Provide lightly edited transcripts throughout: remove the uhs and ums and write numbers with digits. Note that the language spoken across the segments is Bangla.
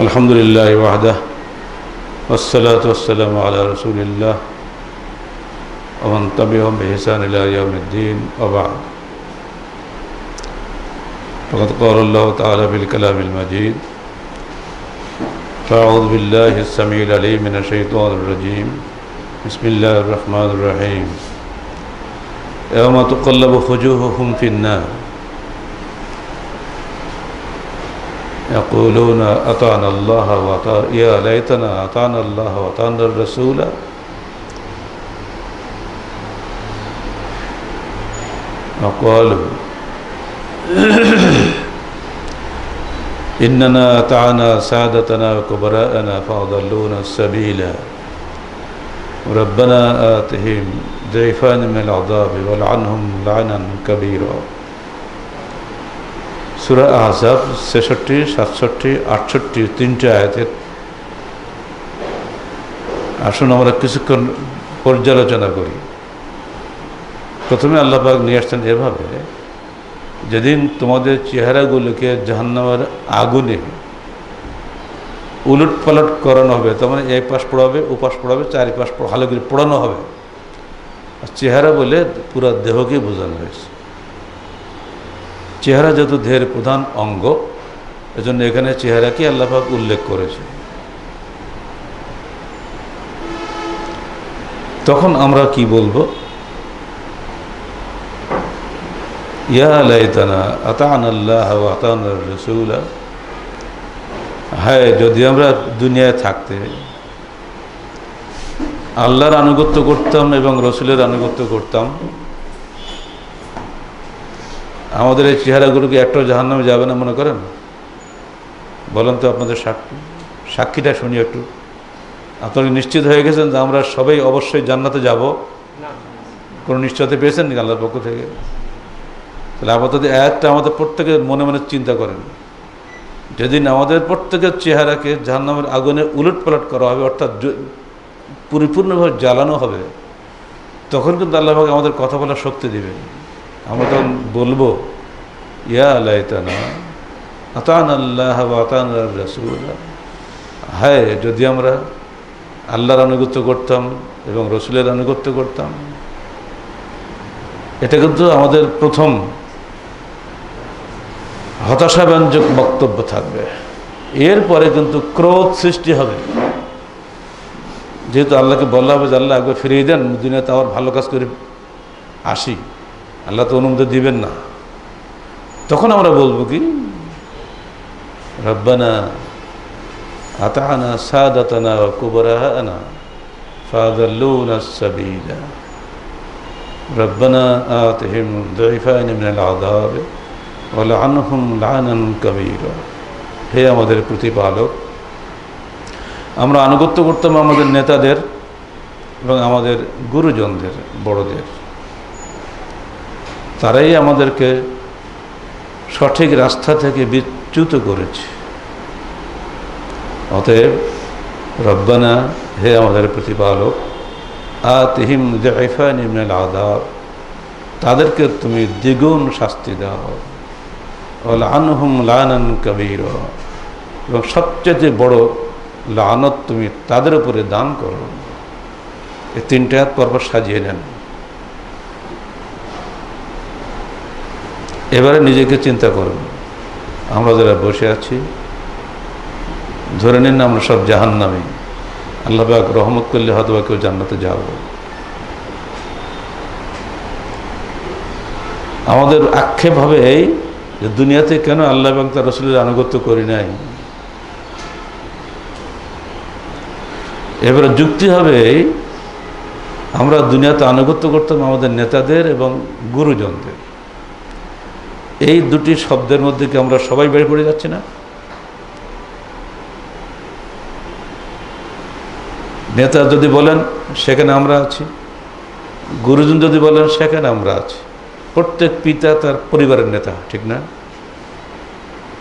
আলহামদুলিল্লাহি ওয়াহদাহু ওয়াসসালাতু ওয়াসসালামু আলা রাসূলিল্লাহ ওয়া মান তাবি'আহুম বিইহসান ইলা ইয়াউমিদ্দিন ওয়া বা'দ। ফাকাদ ক্বালা আল্লাহু তাআলা ফিল কালামিল মাজিদ ফাআউযু বিল্লাহিস সামিউল আলীম মিনাশ শাইতানির রাজীম বিসমিল্লাহির রাহমানির রাহিম ইয়াওমা তুকাল্লাবু ওয়ুজুহুহুম ফিন-নার يقولون أطعنا الله يا ليتنا أطعنا الله وأطعنا الرسول وقالوا إننا أطعنا سادتنا وكبراءنا فأضلونا السبيل ربنا آتهم ضعفين من العذاب والعنهم لعنا كبيرا। সূরা আহজাব ৬৬, ৬৭, ৬৮ তিনটে আয়াতের আসুন আমরা কিছুক্ষণ পর্যালোচনা করি। প্রথমে আল্লাহ পাক নিয়ে আসছেন এভাবে, যেদিন তোমাদের চেহারাগুলোকে জাহান্নামের আগুনে উলট পালট করানো হবে, তার মানে এই পাশ পড়াবে ও পাশ পড়াবে, চারিপাশ ভালো করে পড়ানো হবে। আর চেহারা বলে পুরা দেহকে বোঝানো হয়েছে। চেহারা যেহেতু দেহের প্রধান অঙ্গ, এজন্য এখানে চেহারাকে আল্লাহ পাক উল্লেখ করেছে। তখন আমরা কি বলবো? ইয়া লাইতানা আতা'না আল্লাহ ওয়া আতা'না রাসূল। হায় যদি আমরা দুনিয়ায় থাকতে আল্লাহর আনুগত্য করতাম এবং রসুলের আনুগত্য করতাম, আমাদের এই চেহারাগুলোকে একটাও জাহান্নামে যাবে না মনে করেন? বলেন তো আপনাদের সাক্ষীটা শুনি একটু। আপনারা নিশ্চিত হয়ে গেছেন যে আমরা সবাই অবশ্যই জান্নাতে যাব? কোনো নিশ্চয়তা পেয়েছেন নাকি আল্লাহর পক্ষ থেকে? তাহলে আপাতত একটা আমাদের প্রত্যেকের মনে মনে চিন্তা করেন, যেদিন আমাদের প্রত্যেকের চেহারাকে জাহান্নামের আগুনে উলট পালট করা হবে, অর্থাৎ পরিপূর্ণভাবে জ্বালানো হবে, তখন কিন্তু আল্লাহ পাক আমাদের কথা বলার শক্তি দিবেন। আমরা তখন বলবো ইয়া লাইতানা আতা'না আল্লাহ ওয়া আতা'না রাসূল। হায় যদি আমরা আল্লাহর আনুগত্য করতাম এবং রসুলের আনুগত্য করতাম। এটা কিন্তু আমাদের প্রথম হতাশাব্যঞ্জক বক্তব্য থাকবে। এরপরে কিন্তু ক্রোধ সৃষ্টি হবে, যেহেতু আল্লাহকে বলা হবে যে আল্লাহ একবার ফিরিয়ে দেন, দুনিয়াতে আবার ভালো কাজ করে আসি। আল্লাহ তো অনুমতি দিবেন না। তখন আমরা বলবো কি, রব্বানা আতা'না সাদাতানা ওয়া কুবরা'ানা ফাআযাল্লুনা আস-সাবিলা রব্বানা আতিহিম দুইফাইন মিনাল আযাব ওয়া লা'আনহুম লা'নান কাবীরা। হে আমাদের প্রতিপালক, আমরা আনুগত্য করতাম আমাদের নেতাদের এবং আমাদের গুরুজনদের, বড়দের। তারাই আমাদেরকে সঠিক রাস্তা থেকে বিচ্যুত করেছে। অতএব রব্বানা, হে আমাদের প্রতিপালক, আতিহিম দুইফাইন মিনাল আযাব, তাদেরকে তুমি দ্বিগুণ শাস্তি দাও, ওয়া লা'আনহুম লা'নান কাবীরা, এবং সবচেয়ে বড় লানত তুমি তাদের উপরে দান করো। এই তিনটা হাত পরপর সাজিয়ে নেন। এবারে নিজেকে চিন্তা করুন, আমরা যারা বসে আছি, ধরে নিন না আমরা সব জাহান্নামী। আল্লাহ পাক রহমত করলে হয়তো বা কেউ জান্নাতে যাব। আমাদের আক্ষেপ হবে এই যে দুনিয়াতে কেন আল্লাহ এবং তার রসুলের আনুগত্য করি নাই। এবারে যুক্তি হবে এই, আমরা দুনিয়াতে আনুগত্য করতাম আমাদের নেতাদের এবং গুরুজনদের। এই দুটি শব্দের মধ্যে কি আমরা সবাই বের পড়ে যাচ্ছি না? নেতা যদি বলেন সেখানে আমরা আছি, গুরুজন যদি বলেন সেখানে আমরা আছি। প্রত্যেক পিতা তার পরিবারের নেতা, ঠিক না?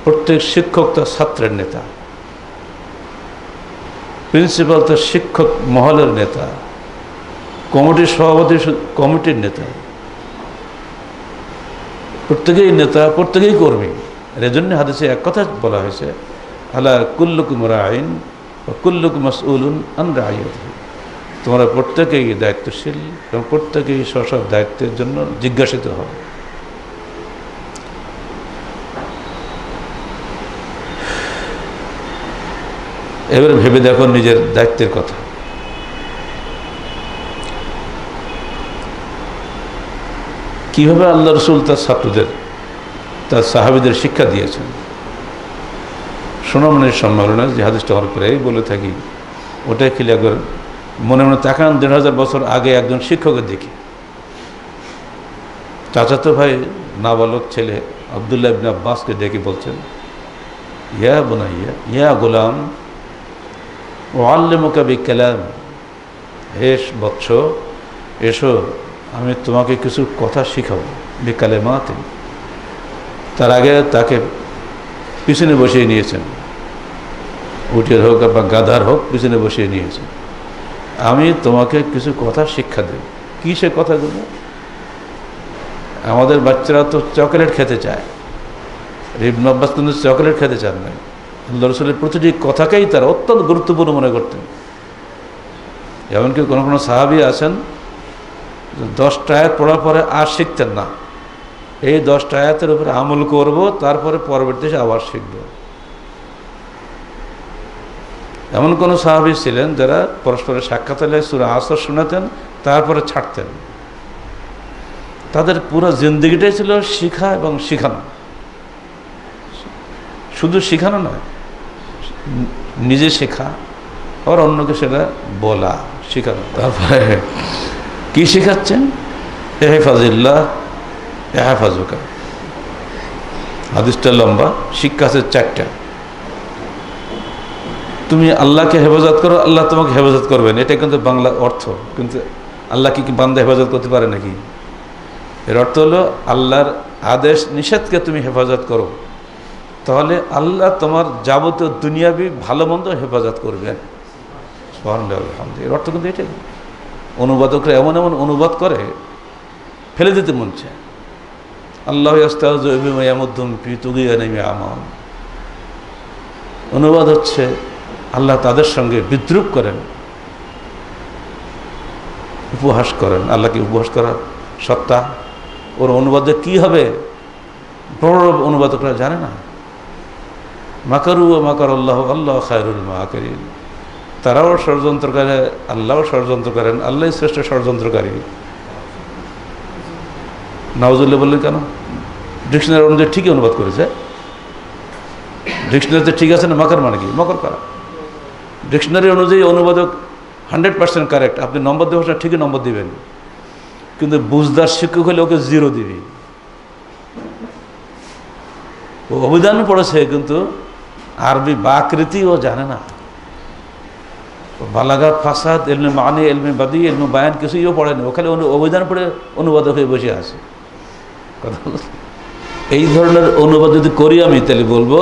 প্রত্যেক শিক্ষক তার ছাত্রের নেতা, প্রিন্সিপাল তার শিক্ষক মহলের নেতা, কমিটির সভাপতি কমিটির নেতা। প্রত্যেকেই নেতা, প্রত্যেকেই কর্মী। এর জন্য হাদিসে এক কথা বলা হয়েছে, আলা কুল্লুকুম রাইন ওয়া কুল্লুকুম মাসউলুন আন রাইয়াতিহি, তোমরা প্রত্যেকেই দায়িত্বশীল এবং প্রত্যেকেই সব দায়িত্বের জন্য জিজ্ঞাসিত হবে। এবারে ভেবে দেখো নিজের দায়িত্বের কথা। কিভাবে আল্লাহ রসুল তার ছাত্রদের, তার সাহাবীদের শিক্ষা দিয়েছেন। সোনামণির সম্মেলনে যে হাদিসটা আমরা প্রায়ই বলে থাকি, ওটাই খেলে একবার মনে মনে তাকান ১৫০০ বছর আগে একজন শিক্ষকের দিকে। চাচাতো ভাই নাবালক ছেলে আব্দুল্লাহ ইবনে আব্বাসকে ডেকে বলছেন, ইয়া বুনাইয়া ইয়া গোলাম উআল্লিমুকা বিকালাম, হে বৎস এসো আমি তোমাকে কিছু কথা শিখাবো, বিকালেমাতে। তার আগে তাকে পিছনে বসিয়ে নিয়েছেন, উটের হোক বা গাধার হোক পিছনে বসিয়ে নিয়েছেন, আমি তোমাকে কিছু কথা শিক্ষা দেব। কী সে কথাগুলো? আমাদের বাচ্চারা তো চকলেট খেতে চায়, ইবনে আব্বাস কিন্তু চকলেট খেতে চান না। আল্লাহ রসুলের প্রতিটি কথাকেই তারা অত্যন্ত গুরুত্বপূর্ণ মনে করতেন। এমনকি কোনো কোনো সাহাবী আছেন 10টা আয়াত পড়ার পরে আর শিখতেন না, এই 10টা আয়াতের উপরে আমল করব, তারপরে পরবর্তীতে আবার শিখব। এমন কোনো সাহাবী ছিলেন যারা পরস্পরের সাক্ষাৎ হলে সূরা আসর শোনাতেন, তারপরে ছাড়তেন। তাদের পুরো জিন্দগিটাই ছিল শিখা এবং শিখানো। শুধু শিখানো নয়, নিজে শেখা আর অন্যকে সেটা বলা, শেখানো। তারপরে কি শেখাচ্ছেন? ইহফাজিল্লাহ ইয়াহফাজুকা। হাদিসটা লম্বা, শিক্ষা আছে 4টা। তুমি আল্লাহকে হেফাজত করো, আল্লাহ তোমাকে হেফাজত করবেন, এটা কিন্তু বাংলা অর্থ। কিন্তু আল্লাহ কি বান্দা হেফাজত করতে পারে নাকি? এর অর্থ হলো আল্লাহর আদেশ নিষেধকে তুমি হেফাজত করো, তাহলে আল্লাহ তোমার যাবতীয় দুনিয়াবি ভালো মন্দ হেফাজত করবেন। সুবহানাল্লাহ। এর অর্থ কিন্তু এটাই। অনুবাদকরা এমন এমন অনুবাদ করে ফেলে দিতে মন চায়। আল্লাহ ইয়াস্তাহজিউ বিমা ইয়ামুদ্দুহুম ফি তুগয়ানিহিম ইয়ামাহুন। অনুবাদ হচ্ছে আল্লাহ তাদের সঙ্গে বিদ্রুপ করেন, উপহাস করেন। আল্লাহকে উপহাস করার সত্তা ওর অনুবাদে কি হবে বড় অনুবাদকরা জানে না। মাকারু ওয়া মাকারাল্লাহু আল্লাহু খায়রুল মাকিরিন। তারাও ষড়যন্ত্র করে, আল্লাহও ষড়যন্ত্র করেন, আল্লাহই শ্রেষ্ঠ ষড়যন্ত্রকারী। নাউজুবিল্লাহ বললেন কেন? ডিকশনারি অনুযায়ী ঠিকই অনুবাদ করেছে। ডিকশনারিতে ঠিক আছে না? মাকার মানে কি? মকর করা। ডিকশনারি অনুযায়ী অনুবাদক 100% কারেক্ট। আপনি নম্বর দেবেন, ঠিকই নম্বর দিবেন, কিন্তু বুঝদার শিক্ষক হলে ওকে 0 দিবি। ও অভিধান পড়েছে কিন্তু আরবি বাকৃতি ও জানে না। বালাগাত, ফাসাদ, ইলমে মানি, ইলমে বাদি, ইলমে বায়ান কিছুইও পড়েনি। ওখানে অভিধান পড়ে অনুবাদক হয়ে বসে আছে। কথা এই ধরনের অনুবাদ যদি করি আমি, তাহলে বলবো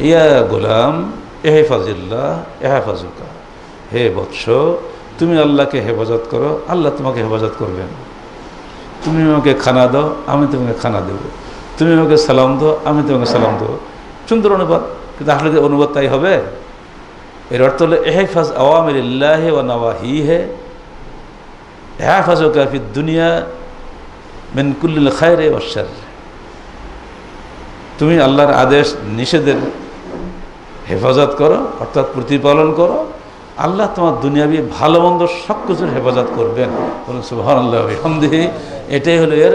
ইয়া গোলাম ইহফাজিল্লাহ ইয়াহফাজুকা, হে বৎস তুমি আল্লাহকে হেফাজত করো, আল্লাহ তোমাকে হেফাজত করবেন। তুমি আমাকে খানা দাও, আমি তোমাকে খানা দেবো। তুমি আমাকে সালাম দাও, আমি তোমাকে সালাম দেবো। সুন্দর অনুবাদ, কিন্তু আসলে অনুবাদ তাই হবে? এর অর্থ হলো ইহফাজ আওয়ামিরিল্লাহি ওয়া নাওয়াহিহি ইয়াহফাজুকা ফিদ দুনিয়া মিন কুল্লিল খায়রি ওয়াশ শারর। তুমি আল্লাহর আদেশ নিষেধের হেফাজত করো, অর্থাৎ প্রতিপালন করো, আল্লাহ তোমার দুনিয়াবি ভালো মন্দ সব কিছুর হেফাজত করবেন। বলুন সুবহানাল্লাহ ওয়া বিহামদিহি। এটাই হলো এর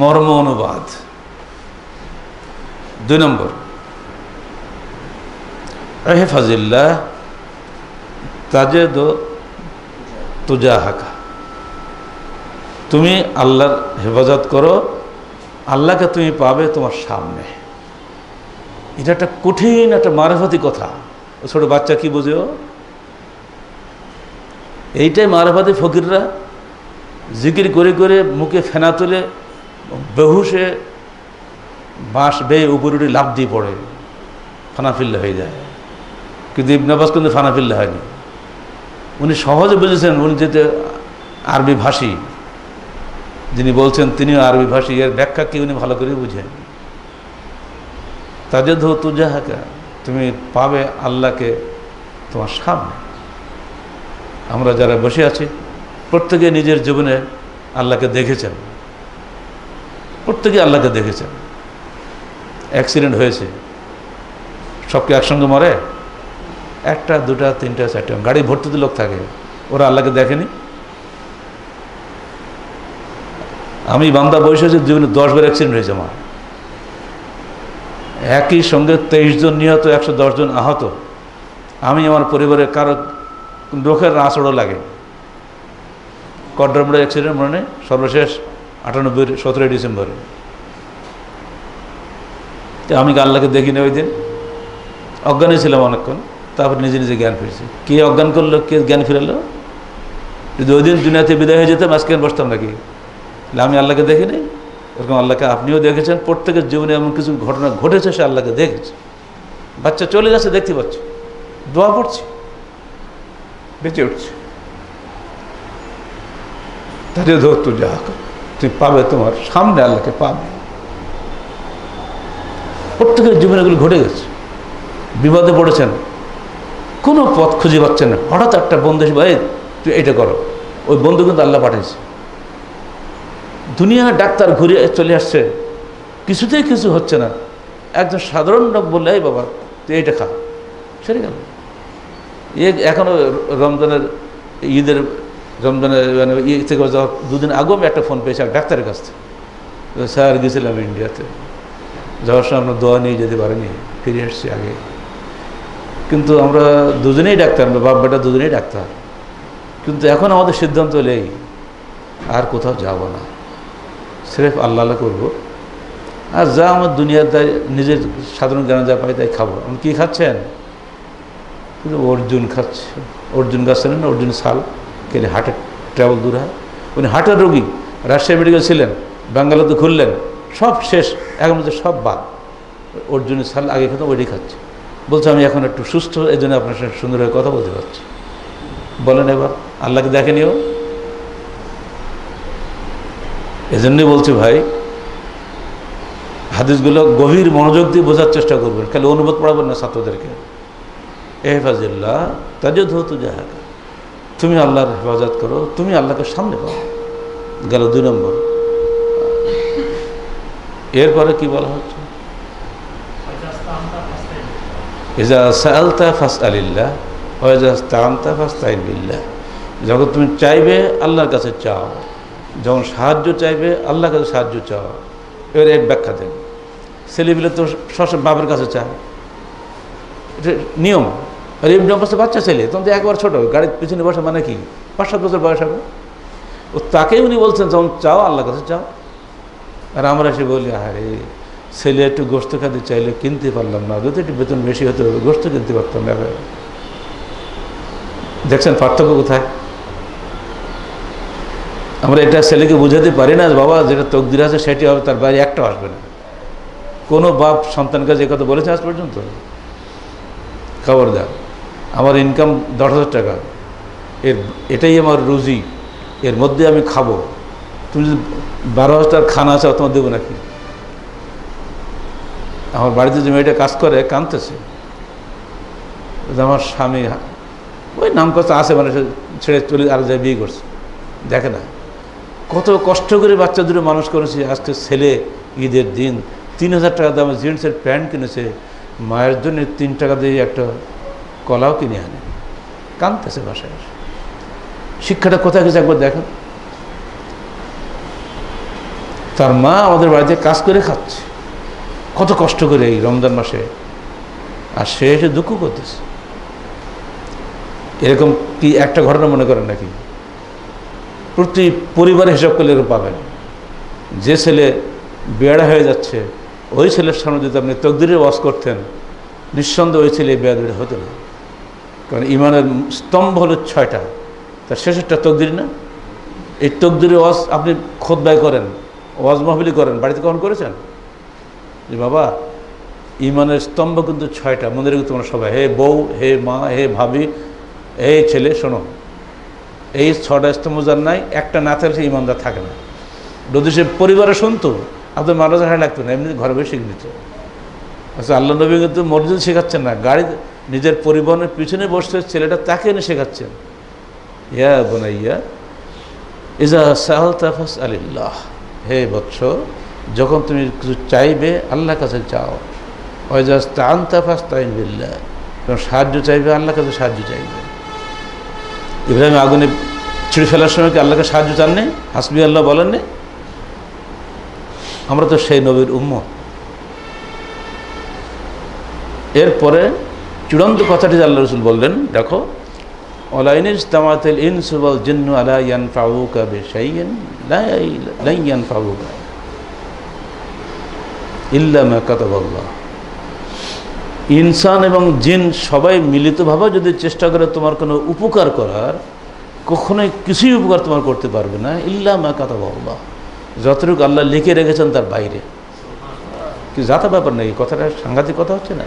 মর্ম অনুবাদ। 2 নম্বর, ইহফাজিল্লাহ তাজিদু তুজাহাকা। তুমি আল্লাহর হেফাজত করো, আল্লাহকে তুমি পাবে তোমার সামনে। এটা একটা কঠিন, একটা মারফতি কথা। ছোট বাচ্চা কি বোঝেও? এইটাই মারফতি ফকিররা জিকির করে করে মুখে ফেনা তুলে বেহুশে বাঁশ বেয়ে উপরে উঠে লাফ দিয়ে পড়ে, ফানাফিল্লা হয়ে যায়। কিন্তু ইবনে আব্বাস কিন্তু ফানাফিল্লা হয়নি। উনি সহজে বুঝেছেন, উনি যেতে আরবি ভাষী, যিনি বলছেন তিনিও আরবি ভাষী, এর ব্যাখ্যা কি উনি ভালো করে বুঝেন। তাজিদহু তুজাহাকা, তুমি পাবে আল্লাহকে তোমার সামনে। আমরা যারা বসে আছি প্রত্যেকে নিজের জীবনে আল্লাহকে দেখেছেন, প্রত্যেকে আল্লাহকে দেখেছেন। অ্যাক্সিডেন্ট হয়েছে, সবকে একসঙ্গে মরে? একটা, দুটা, তিনটা, চারটা, গাড়ি ভর্তিতে লোক থাকে, ওরা আল্লাহকে দেখেনি? আমি বান্দা বয়সে জীবনে 10 বার অ্যাক্সিডেন্ট হয়েছে আমার, একই সঙ্গে 23 জন নিহত, 110 জন আহত। আমি আমার পরিবারের কারো লোকের আঁচড়ও লাগে। কড্ডারমোড়ে অ্যাক্সিডেন্ট মনে নেই? সর্বশেষ 98 17 ডিসেম্বরে। আমি আল্লাহকে দেখিনি ওই দিন, অজ্ঞানী ছিলাম অনেকক্ষণ, তারপর নিজে নিজে জ্ঞান ফিরেছি। কে অজ্ঞান করলো, কে জ্ঞান ফিরালো? যদি ওই দিন দুনিয়াতে বিদায় হয়ে যেতাম আজকে বসতাম নাকি? আমি আল্লাহকে দেখিনি। এরকম আল্লাহকে আপনিও দেখেছেন, প্রত্যেকের জীবনে এমন কিছু ঘটনা ঘটেছে সে আল্লাহকে দেখেছে। বাচ্চা চলে যাচ্ছে দেখতে পাচ্ছে, দোয়া পড়ছে, বেঁচে উঠছে। তাদের ধরতো যা তুমি পাবে, তোমার সামনে আল্লাহকে পাবে। প্রত্যেকের জীবনে এগুলো ঘটে গেছে। বিপদে পড়েছেন, কোনো পথ খুঁজে পাচ্ছেন না, হঠাৎ একটা বন্ধু এসে ভাই তুই এটা করো, ওই বন্ধু কিন্তু আল্লাহ পাঠিয়েছে। দুনিয়া ডাক্তার ঘুরে চলে আসছে, কিছুতেই কিছু হচ্ছে না, একজন সাধারণ লোক বললে এই বাবা তুই এইটা খা, সেরে গেল। এখনও রমজানের ঈদের মানে থেকে 2 দিন আগেও আমি একটা ফোন পেয়েছি এক ডাক্তারের কাছ থেকে, স্যার গেছিলাম ইন্ডিয়াতে, যাওয়ার সময় আমরা দোয়া নিয়ে যেতে পারিনি, ফিরে এসছি আগে। কিন্তু আমরা দুজনেই ডাক্তার, আমরা বাপ বেটা দুজনেই ডাক্তার, কিন্তু এখন আমাদের সিদ্ধান্ত হলো এই, আর কোথাও যাব না, সিরেফ আল্লাহ আল্লাহ করবো, আর যা আমার দুনিয়ার দায় নিজের সাধারণ জ্ঞান যা পাই তাই খাবো। আপনি কী খাচ্ছেন? কিন্তু অর্জুন খাচ্ছে, অর্জুন গাছ ছিলেন না, অর্জুন শাল কেলে হার্টের ট্রাভেল দূর হয়। উনি হার্টের রোগী, রাজশাহী মেডিকেল ছিলেন, বাঙ্গালোতে খুললেন, সব শেষ, এখন মধ্যে সব বাদ। অর্জুনের শাল আগে খেতে ওইটাই খাচ্ছে। বলছে আমি এখন একটু সুস্থ, এই জন্য আপনার সাথে সুন্দরভাবে কথা বলতে পারছি। বলেন এবার আল্লাহকে দেখেনিও? এজন্যই বলছি ভাই, হাদিসগুলো গভীর মনোযোগ দিয়ে বোঝার চেষ্টা করবেন, খালি অনুবাদ পড়াবেন না ছাত্রদেরকে। এহফাজিল্লাহ তাজিদহু তুজাহাকা, তুমি আল্লাহর হেফাজত করো, তুমি আল্লাহকে সামনে পাও। গেল 2 নম্বর। এরপরে কি বলা হচ্ছে? ইজা সাআলতা ফাসআলিল্লাহ ওয়া ইজা ইসতাআনতা ফাসতাইন বিল্লাহ। যখন তুমি চাইবে আল্লাহর কাছে চাও, যখন সাহায্য চাইবে আল্লাহর কাছে সাহায্য চাও। এবার এক ব্যাখ্যা দেন। ছেলেপিলে তো সব বাবার কাছে চায়, এটা নিয়ম। আর এমনি অবস্থা বাচ্চা ছেলে, তখন তো একবার ছোটো, গাড়ির পিছনে বসা মানে কি 5-7 বছর বয়স হবে, ও তাকেই উনি বলছেন যখন চাও আল্লাহর কাছে চাও। আর আমরা এসে বলি আরে ছেলে একটু গোস্ত খাতে চাইলে কিনতে পারলাম না, যদি একটু বেতন বেশি হতে হবে গোস্ত কিনতে পারতাম না। দেখছেন পার্থক্য কোথায়? আমরা এটা ছেলেকে বুঝাতে পারি না, বাবা যেটা তকদির আছে সেটি হবে, তার বাইরে একটা আসবে না। কোনো বাপ সন্তানকে যে কথা বলেছে আজ পর্যন্ত? খবরদার, আমার ইনকাম 10,000 টাকা, এটাই আমার রুজি, এর মধ্যে আমি খাবো, তুমি যদি 12,000 টাকার খানা চাও তোমার দেবো নাকি? আমার বাড়িতে যে মেয়েটা কাজ করে কাঁদতেছে, আমার স্বামী ওই নাম কথা আছে, মানে ছেড়ে চলে আর যায় বিয়ে করছে। দেখে না কত কষ্ট করে বাচ্চা দুটো মানুষ করেছে। আজকে ছেলে ঈদের দিন 3,000 টাকা দামের জিন্সের প্যান্ট কিনেছে, মায়ের জন্য 3 টাকা দিয়ে একটা কলাও কিনে আনে, কাঁদতেছে বাসায়। শিক্ষাটা কোথায় গেছে একবার দেখেন। তার মা আমাদের বাড়িতে কাজ করে খাচ্ছে, কত কষ্ট করে এই রমজান মাসে, আর সে এসে দুঃখ করতেছে। এরকম কি একটা ঘটনা মনে করেন নাকি? প্রতি পরিবারে হিসাব করলে এরকম পাবেন। যে ছেলে বেয়াড়া হয়ে যাচ্ছে, ওই ছেলের সামনে যদি আপনি তকদিরের ওয়াজ করতেন, নিঃসন্দেহে ওই ছেলে বেয়াদুরি হতো না। কারণ ইমানের স্তম্ভ হলো 6টা, তার শেষেরটা তকদির না। এই তকদিরের ওয়াজ আপনি খুতবায় করেন, ওয়াজ মাহফিলি করেন, বাড়িতে কখন করেছেন? যে বাবা ইমানের স্তম্ভ কিন্তু 6টা, মনে রেখে তোমরা সবাই, হে বউ, হে মা, হে ভাবি, এই ছেলে শোনো, এই 6টা স্তম্ভ যার নাই, একটা না থাকলে সে ইমানদার থাকে না। যদি সে পরিবারে শুনতো আপনার মারা হায় লাগতো না, এমনি ঘরে বসে শিখে নিত। আচ্ছা, আল্লাহ নবী কিন্তু মসজিদ শেখাচ্ছেন না, গাড়ি নিজের পরিবহনের পিছনে বসতে ছেলেটা তাকে এনে শেখাচ্ছেন, ইয়া বুনাইয়া ইজা সাআলতা ফাসআলিল্লাহ, হে বৎস, যখন তুমি কিছু চাইবে আল্লাহর কাছে চাও, ওয়া ইজা ইসতাআনতা ফাসতাইন বিল্লাহ, যখন সাহায্য চাইবে আল্লাহর কাছে সাহায্য চাইবে। ইব্রাহিম আগুনে ছিঁড়ে ফেলার সময় কি আল্লাহকে সাহায্য চাননি? হাসবি আল্লাহ বলেননি? আমরা তো সেই নবীর উম্মত। এরপরে চূড়ান্ত কথাটি আল্লাহ রসুল বললেন, দেখো, ওয়ালাইন ইজতামাআতিল ইনসু ওয়াল জিন্নু আলা ইয়ানফাউকা বিশাইইন লা ইয়ানফাউকা ইল্লা মা কাতাবাল্লাহ। ইনসান এবং জিন সবাই মিলিতভাবে যদি চেষ্টা করে তোমার কোনো উপকার করার, কখনোই কিছুই উপকার তোমার করতে পারবে না ইল্লা মা কাতাবাল্লাহ, যতটুকু আল্লাহ লিখে রেখেছেন তার বাইরে। কি যাতা ব্যাপার নেই, কথাটা সাংঘাতিক কথা হচ্ছে না?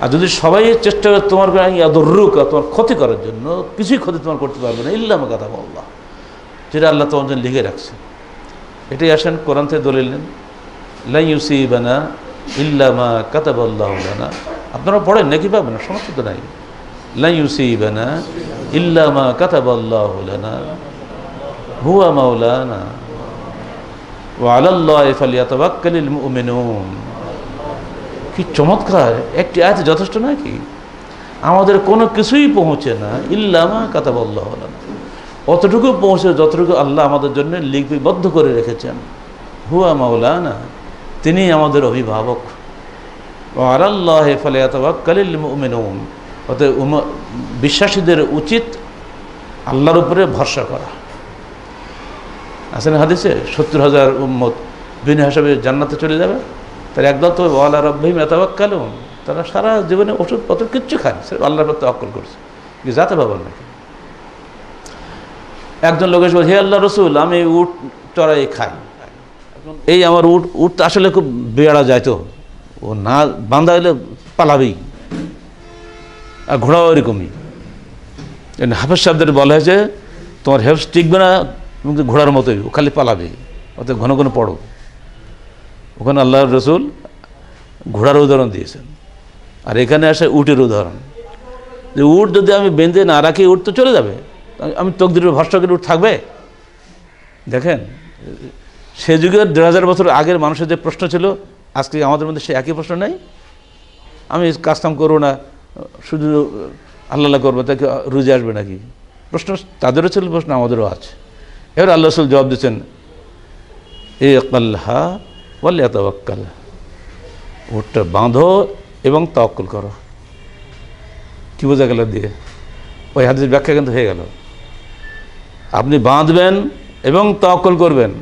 আর যদি সবাই চেষ্টা করে তোমার ইয়াদুররুক, তোমার ক্ষতি করার জন্য, কিছুই ক্ষতি তোমার করতে পারবে না ইল্লা মা কাতাবাল্লাহ, যেটা আল্লাহ তোমার জন্য লিখে রাখছে। এটাই আসেন কোরআন থেকে দলিল নেন, লা ইউসিবানা ইল্লা মা কাতাবাল্লাহু লানা। আপনারা পড়েন নাকি, পাবেন না, সমস্যা তো নাই। লা ইউসিবানা ইল্লা মা কাতাবাল্লাহু লানা হুয়া মাওলানা ওয়া আলাল্লাহি ফালইয়াতাওয়াক্কালিল মুমিনুন। কি চমৎকার একটি আয়াত, যথেষ্ট নয় কি? আমাদের কোনো কিছুই পৌঁছে না ইল্লা মা কাতাবাল্লাহু লানা, অতটুকু পৌঁছে যতটুকু আল্লাহ আমাদের জন্য লিপিবদ্ধ করে রেখেছেন। হুয়া মাওলানা, তিনি আমাদের অভিভাবক। ওয়া আলাল্লাহি ফালইয়াতাওয়াক্কালিল মুমিনুন, অতএব বিশ্বাসীদের উচিত আল্লাহর উপরে ভরসা করা। আসেন হাদিসে 70,000 উম্মত বিনা হিসাবে জান্নাতে চলে যাবে, তার একদল তো ওয়ালা রাব্বিহিম ইয়াতাওয়াক্কালুন, তারা সারা জীবনে ওষুধপত্র কিচ্ছু খায়, সে আল্লাহর প্রতি তাওয়াক্কুল করছে। কি যাতে ভাবেন নাকি? একজন লোক এসে বলে, হে আল্লাহ রসুল, আমি উট চড়াই খাই, এই আমার উট আসলে খুব বেড়া যায়, তো ও না বাঁধা হলে পালাবেই, আর ঘোড়াও এরকমই। হাফেজ সাহেবদের বলা হয়েছে, তোমার হেফস টিকবে না, তুমি ঘোড়ার মতোই, ও খালি পালাবে, অত ঘন ঘন পড়ো। ওখানে আল্লাহ রসুল ঘোড়ার উদাহরণ দিয়েছেন, আর এখানে আসে উটের উদাহরণ, যে উট যদি আমি বেঁধে না রাখি, উট তো চলে যাবে, আমি তকদিরের ভরসা করে উট থাকবে? দেখেন, সে যুগের 1,500 বছর আগের মানুষের যে প্রশ্ন ছিল, আজকে আমাদের মধ্যে সে একই প্রশ্ন নেই। আমি কাজকাম করবো না, শুধু আল্লাহ করবো, তাকে রুজি আসবে নাকি? প্রশ্ন তাদেরও ছিল, প্রশ্ন আমাদেরও আছে। এবার আল্লাহ রসুল জবাব দিচ্ছেন, ইকাল্লাহা ওয়ালিয়াতাওয়াক্কাল, উটটা বাঁধো এবং তাওয়াক্কুল করো। কি বোঝা গেল দিয়ে? ওই হাদিসের ব্যাখ্যা কিন্তু হয়ে গেল। আপনি বাঁধবেন এবং তাওয়াক্কুল করবেন,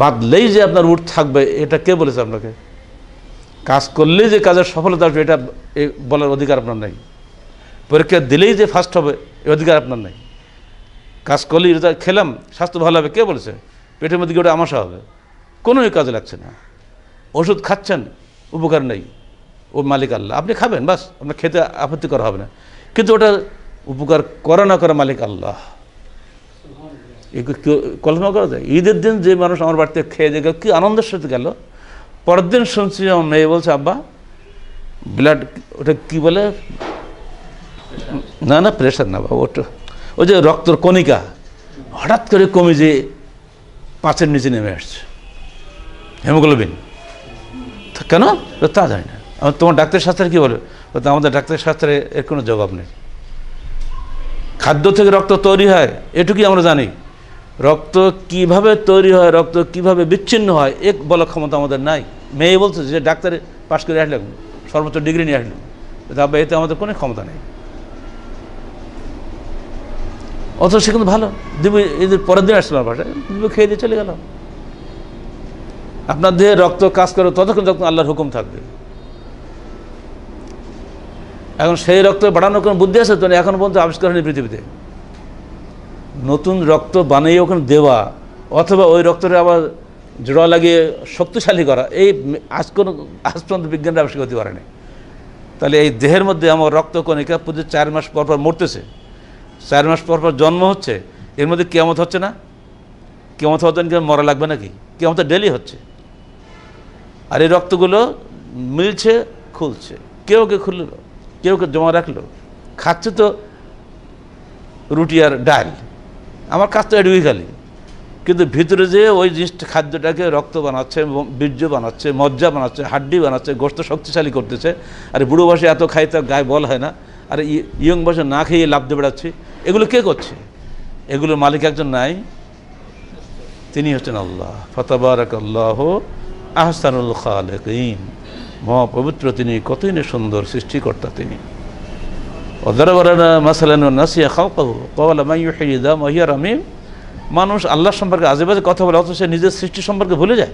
বাঁধলেই যে আপনার উট থাকবে এটা কে বলেছে আপনাকে? কাজ করলেই যে কাজের সফলতা আসবে এটা বলার অধিকার আপনার নেই। পরীক্ষা দিলেই যে ফার্স্ট হবে এ অধিকার আপনার নেই। কাজ করলেই এটা খেলাম স্বাস্থ্য ভালো হবে কে বলেছে? পেটের মধ্যে ওটা আমাশা হবে, কোনোই কাজে লাগছে না। ওষুধ খাচ্ছেন, উপকার নেই, ও মালিক আল্লাহ, আপনি খাবেন বাস, আপনার খেতে আপত্তি করা হবে না, কিন্তু ওটা উপকার করা না করা মালিক আল্লাহ। কল্পনা করা যায়? ঈদের দিন যে মানুষ আমার বাড়িতে খেয়ে যে কি আনন্দের সাথে গেল, পরের দিন শুনছি আমার মেয়ে বলছে, আব্বা ব্লাড, ওটা কি বলে, না না প্রেশার না বাবা, ওটা ওই যে রক্তর কণিকা হঠাৎ করে কমে যে 5-এর নিচে নেমে আসছে, হেমোগ্লোবিন। কেন তা জানি না। তোমার ডাক্তার শাস্ত্রে কী বলে? আমাদের ডাক্তার শাস্ত্রে এর কোনো জবাব নেই। খাদ্য থেকে রক্ত তৈরি হয় এটুকুই আমরা জানি, রক্ত কিভাবে তৈরি হয়, রক্ত কিভাবে বিচ্ছিন্ন হয় এক বলার ক্ষমতা আমাদের নাই। মেয়ে বলছে যে ডাক্তারে পাশ করে আসলাম, সর্বোচ্চ ডিগ্রি নিয়ে আসলাম, এতে আমাদের কোনো ক্ষমতা নেই। অথচ সে কিন্তু ভালো, দিবি এদের পরের দিন আসলাম বাসায়, দিবি খেয়ে দিয়ে চলে গেল। আপনার দেহে রক্ত কাজ করে ততক্ষণ যখন আল্লাহর হুকুম থাকবে। এখন সেই রক্ত বাড়ানোর কোনো বুদ্ধি আছে তো? এখন পর্যন্ত আবিষ্কার হয়নি পৃথিবীতে। নতুন রক্ত বানিয়ে ওখানে দেওয়া, অথবা ওই রক্তটা আবার জোড়া লাগিয়ে শক্তিশালী করা, এই আজ পর্যন্ত বিজ্ঞানরা আবিষ্কার করতে পারেনি। তাহলে এই দেহের মধ্যে আমার রক্ত কণিকা প্রতি 4 মাস পর পর মরতেছে, 4 মাস পর পর জন্ম হচ্ছে, এর মধ্যে কিয়ামত হচ্ছে না? কিয়ামত হতে মরা লাগবে নাকি? কিয়ামত ডেলি হচ্ছে। আর এই রক্তগুলো মিলছে, খুলছে, কেউ কে খুললো, কেউ কে জমা রাখলো, খাচ্ছে তো রুটি আর ডাল, আমার কাজ তো এটুকুই খালি, কিন্তু ভিতরে যে ওই জিনিসটা খাদ্যটাকে রক্ত বানাচ্ছে, বীর্য বানাচ্ছে, মজ্জা বানাচ্ছে, হাড্ডি বানাচ্ছে, গোশত শক্তিশালী করতেছে। আর বুড়ো বয়সে এত খাই তো গায়ে বল হয় না, আর ইয়ং বয়সে না খেয়ে লাভ দিয়ে বেড়াচ্ছি, এগুলো কে করছে? এগুলোর মালিক একজন নাই, তিনি হচ্ছেন আল্লাহ। ফাতাবারাকাল্লাহু আহসানুল খালিকিন, মহাপবিত্র তিনি, কতই না সুন্দর সৃষ্টিকর্তা তিনি। ওয়াদারাবানা মাসালান নাসিয়া খালকাহু ক্বালা মান ইউহয়ি দাম ওয়া হিয়া রামীম। মানুষ আল্লাহ সম্পর্কে আজেবাজে কথা বলে, অথচ সে নিজের সৃষ্টি সম্পর্কে ভুলে যায়।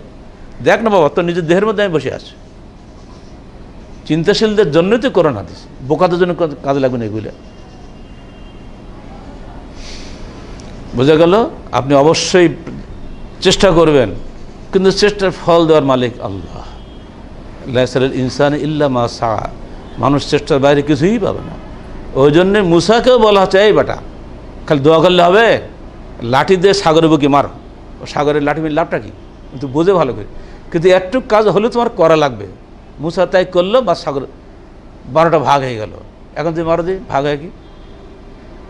দেখ না বাবা, তোর নিজের দেহের মধ্যে আমি বসে আছি। চিন্তাশীলদের জন্যই তো কোরআন হাদিস, বোকাদের জন্য কাজে লাগবে না এগুলো। বোঝা গেল? আপনি অবশ্যই চেষ্টা করবেন, কিন্তু চেষ্টার ফল দেওয়ার মালিক আল্লাহ। লাইসাল ইনসান ইল্লা মা সা, মানুষ চেষ্টার বাইরে কিছুই পাবে না। ওই জন্যে মুসাকেও বলা হচ্ছে, এই বেটা খালি দোয়া করলে হবে? লাঠি দিয়ে সাগরের বুকে মার, সাগরের লাঠি মেরে লাভটা কি? কিন্তু বোঝে ভালো করে, কিন্তু একটু কাজ হলেও তোমার করা লাগবে। মুসা তাই করলো, বা সাগর 12টা ভাগ হয়ে গেল। এখন তুমি মারো দিই, ভাগ হয় কি?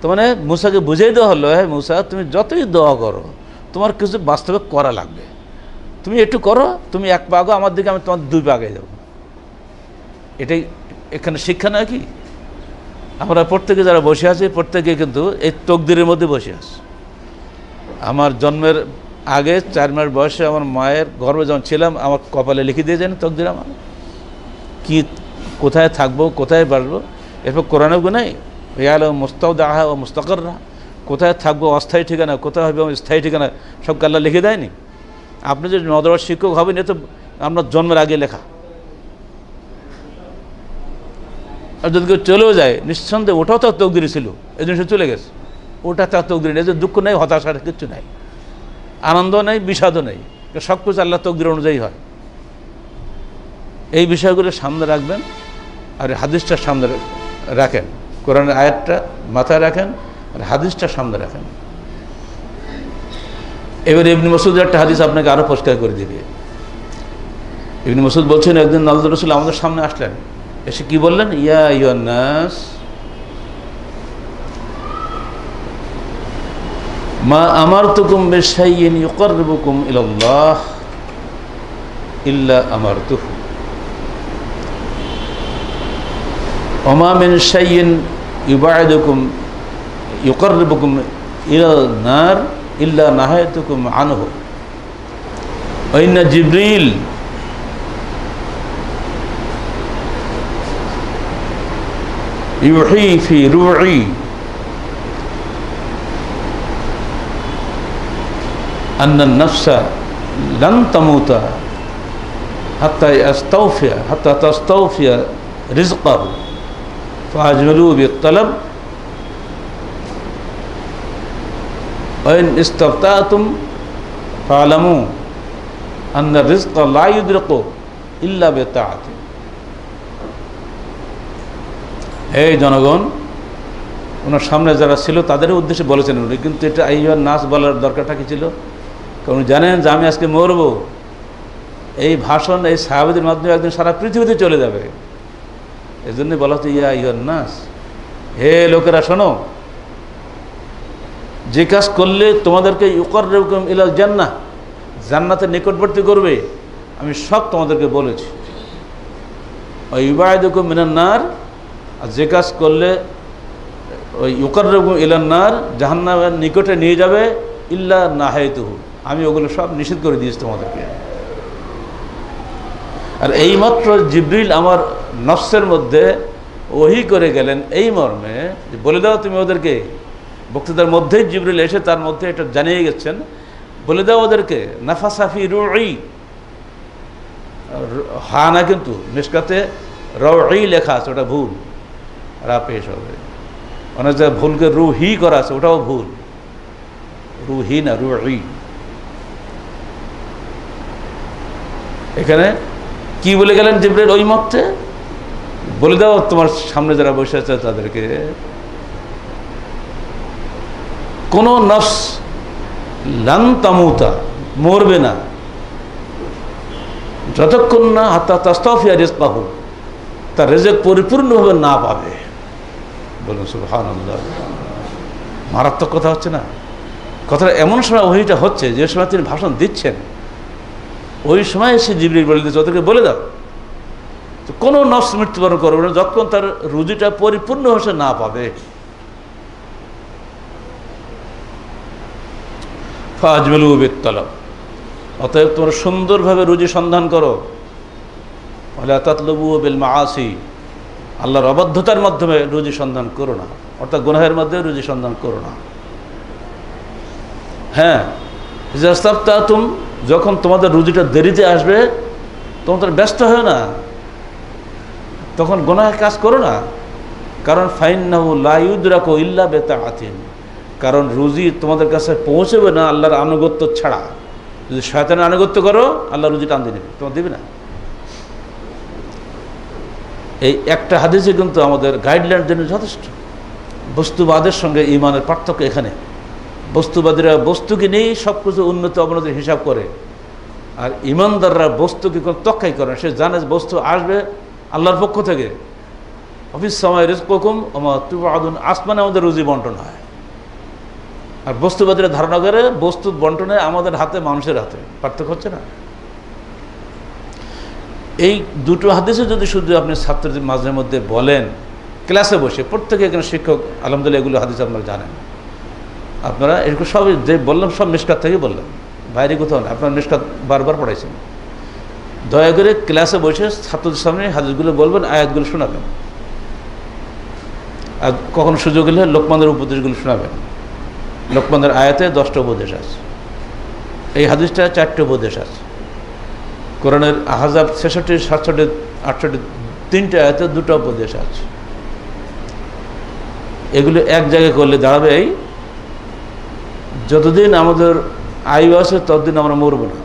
তো মানে মুসাকে বুঝিয়ে দেওয়া হলো, হ্যাঁ মুসা, তুমি যতই দোয়া করো, তোমার কিছু বাস্তবে করা লাগবে। তুমি একটু করো, তুমি 1 পা আগো আমার দিকে, আমি তোমার 2 পা আগে যাবো। এটাই এখানে শিক্ষা নয় কি? আমরা প্রত্যেকে যারা বসে আছি, প্রত্যেকে কিন্তু এই তকদিরের মধ্যে বসে আছি। আমার জন্মের আগে 4 মাস বয়সে আমার মায়ের গর্ভে যখন ছিলাম, আমার কপালে লিখে দিয়ে যান তকদির, আমার কি কোথায় থাকবো, কোথায় বাড়বো। এরপর কোরআনেও নাই ইয়ালাম মুস্তাওদাহা ও মুস্তাকাররা, কোথায় থাকবো অস্থায়ী ঠিকানা, কোথায় হবে স্থায়ী ঠিকানা, সব আল্লাহ লিখে দেয়নি? আপনি যে মাদ্রাসার শিক্ষক হবেন, এ তো আপনার জন্মের আগে লেখা। আর যদি কেউ চলেও যায়, নিঃসন্দেহে ওটাও তার তকদিরে ছিল, এই জন্য সে চলে গেছে। ওটা তার তকদিরে নেই, যে দুঃখ নেই, হতাশার কিচ্ছু নাই, আনন্দ নেই, বিষাদও নেই, সব কিছু আল্লাহ তকদির অনুযায়ী হয়। এই বিষয়গুলো সামনে রাখবেন, আর হাদিসটা সামনে রাখেন, কোরআনের আয়াতটা মাথায় রাখেন, আর হাদিসটা সামনে রাখেন। এবার ইবনে মাসউদের একটা হাদিস আপনাকে আরও পরিষ্কার করে দিবে। ইবনে মাসউদ বলছেন, একদিন আল্লাহর রাসূল আমাদের সামনে আসলেন, এসে কি বললেন? ইয়া আইয়ুহান নাস মা আমারতুকুম বিশাইইন ইউকাররিবুকুম ইলাল্লাহ ইল্লা আমারতুহু ওয়া মা মিন শাইইন ইউবাইদুকুম ইউকাররিবুকুম ইলাল নার ইল্লা নাহাইতুকুম আনহু ওয়া ইন্না জিবরিল ইউহি ফি রুই আন্না নাফসা লান তামুতা হাত্তা তাস্তাওফিয়া রিজকাহু ফাআজমিলু বিত-তালাব ওয়া ইন ইসতাফতাতুম ফা'লামু আন্না রিজকা লা ইউদরাকু ইল্লা বিতাআতি। এই জনগণ, ওনার সামনে যারা ছিল তাদের উদ্দেশ্যে বলেছেন উনি, কিন্তু এটা আইয়ুহান নাস বলার দরকারটা কি ছিল? কারণ জানেন যে আমি আজকে মরব, এই ভাষণ এই সাহাবীদের মাধ্যমে একদিন সারা পৃথিবীতে চলে যাবে। এই জন্যই বলা হচ্ছে ইয়া আইয়ুহান নাস, হে লোকেরা শোনো, যে কাজ করলে তোমাদেরকে ইউকাররিবুকুম ইলাল জান্নাহ, জান্নাতের নিকটবর্তী করবে, আমি সব তোমাদেরকে বলেছি। ওয়া ইউবাইদুকুম মিনান নার, আর যে কাজ করলে ওই ইউকাররিবুকুম ইলান নার, জাহান্নামের নিকটে নিয়ে যাবে, ইল্লা নাহাইতুহু, আমি ওগুলো সব নিষেধ করে দিয়েছি তোমাদেরকে। আর এইমাত্র জিবরিল আমার নফসের মধ্যে ওহী করে গেলেন এই মর্মে যে বলে দাও তুমি ওদেরকে, বক্তৃতার মধ্যেই জিবরিল এসে তার মধ্যে এটা জানিয়ে গেছেন, বলে দাও ওদেরকে নাফাসা ফি রুই, হা না কিন্তু মিশকাতে রউই লেখা আছে, ওটা ভুল, রা পেশ হবে। অনেক জায়গায় ভুলকে রুহি করা আছে, ওটাও ভুল, রুহি না রুই। এখানে কি বলে গেলেন জিবরিল ওই মতে? বলে দাও তোমার সামনে যারা বসে আছে তাদেরকে, কোন নফস লান তামুতা, মরবে না, যতক্ষণ না হাত্তা তাস্তাফিয়া রিজকাহু, তার রিজক পরিপূর্ণভাবে না পাবে। বলুন সুবহানাল্লাহ। মারাত্মক কথা হচ্ছে না? কথাটা এমন সময় ওহিটা হচ্ছে যে সময় তিনি ভাষণ দিচ্ছেন, ওই সময় এসে জিবরিল বলে দিচ্ছে ওদেরকে বলে দাও তো কোনো নফস মৃত্যুবরণ করবে না যতক্ষণ তার রুজিটা পরিপূর্ণ হয়ে না পাবে। ফাজমিলু বিত্তালাব, অতএব তোমরা সুন্দরভাবে রুজি সন্ধান করো। ওয়ালা তাতলুবু বিল মাআসি, আল্লাহর অবাধ্যতার মাধ্যমে রুজি সন্ধান করো না, অর্থাৎ গুনাহের মধ্যে রুজি সন্ধান করো না। হ্যাঁ, ইজাস্তাফতাতুম, যখন তোমাদের রুজিটা দেরিতে আসবে তোমাদের ব্যস্ত হয় না, তখন গুনাহের কাজ করো না। কারণ ফাইন্নাহু লা ইউদরাকু ইল্লা বিতাআতিন, কারণ রুজি তোমাদের কাছে পৌঁছবে না আল্লাহর আনুগত্য ছাড়া। যদি শয়তানের আনুগত্য করো আল্লাহ রুজি টান দিয়ে নেবে, তোমার দেবে না। এই একটা হাদিসে কিন্তু আমাদের গাইডলাইনের জন্য যথেষ্ট। বস্তুবাদের সঙ্গে ঈমানের পার্থক্য এখানে। বস্তুবাদীরা বস্তুকে নিয়েই সব কিছু উন্নতি অবনতির হিসাব করে, আর ঈমানদাররা বস্তুকে কোনো তক্কাই করে না। সে জানে বস্তু আসবে আল্লাহর পক্ষ থেকে। অফিস সময় রিজকুকুম ওয়া মা তুআদুন, আসমানে আমাদের রুজি বন্টন হয়। আর বস্তুবাদীরা ধারণা করে বস্তু বন্টনে আমাদের হাতে, মানুষের হাতে। পার্থক্য হচ্ছে না? এই দুটো হাদিসে যদি শুধু আপনি ছাত্রদের মাঝে মধ্যে বলেন ক্লাসে বসে, প্রত্যেকে এখানে শিক্ষক আলহামদুলিল্লাহ এগুলো হাদিস আপনারা জানেন, আপনারা এরকম সব যে বললাম সব মিশকাত থেকে বললাম, বাইরে কোথাও না। আপনারা মিশকাত বারবার পড়াইছেন। দয়া করে ক্লাসে বসে ছাত্রদের সামনে হাদিসগুলো বলবেন, আয়াতগুলো শোনাবেন। আর কখনো সুযোগ হলে লোকমানের উপদেশগুলো শোনাবেন। লোকমানের আয়াতে 10টা উপদেশ আছে, এই হাদিসটা 4টে উপদেশ আছে। কোরআনের আহজাব 66, 67, 68 3টে আয়াতে 2টা উপদেশ আছে। এগুলো এক জায়গায় করলে দাঁড়াবে এই, যতদিন আমাদের আয়ু আছে ততদিন আমরা মরব না,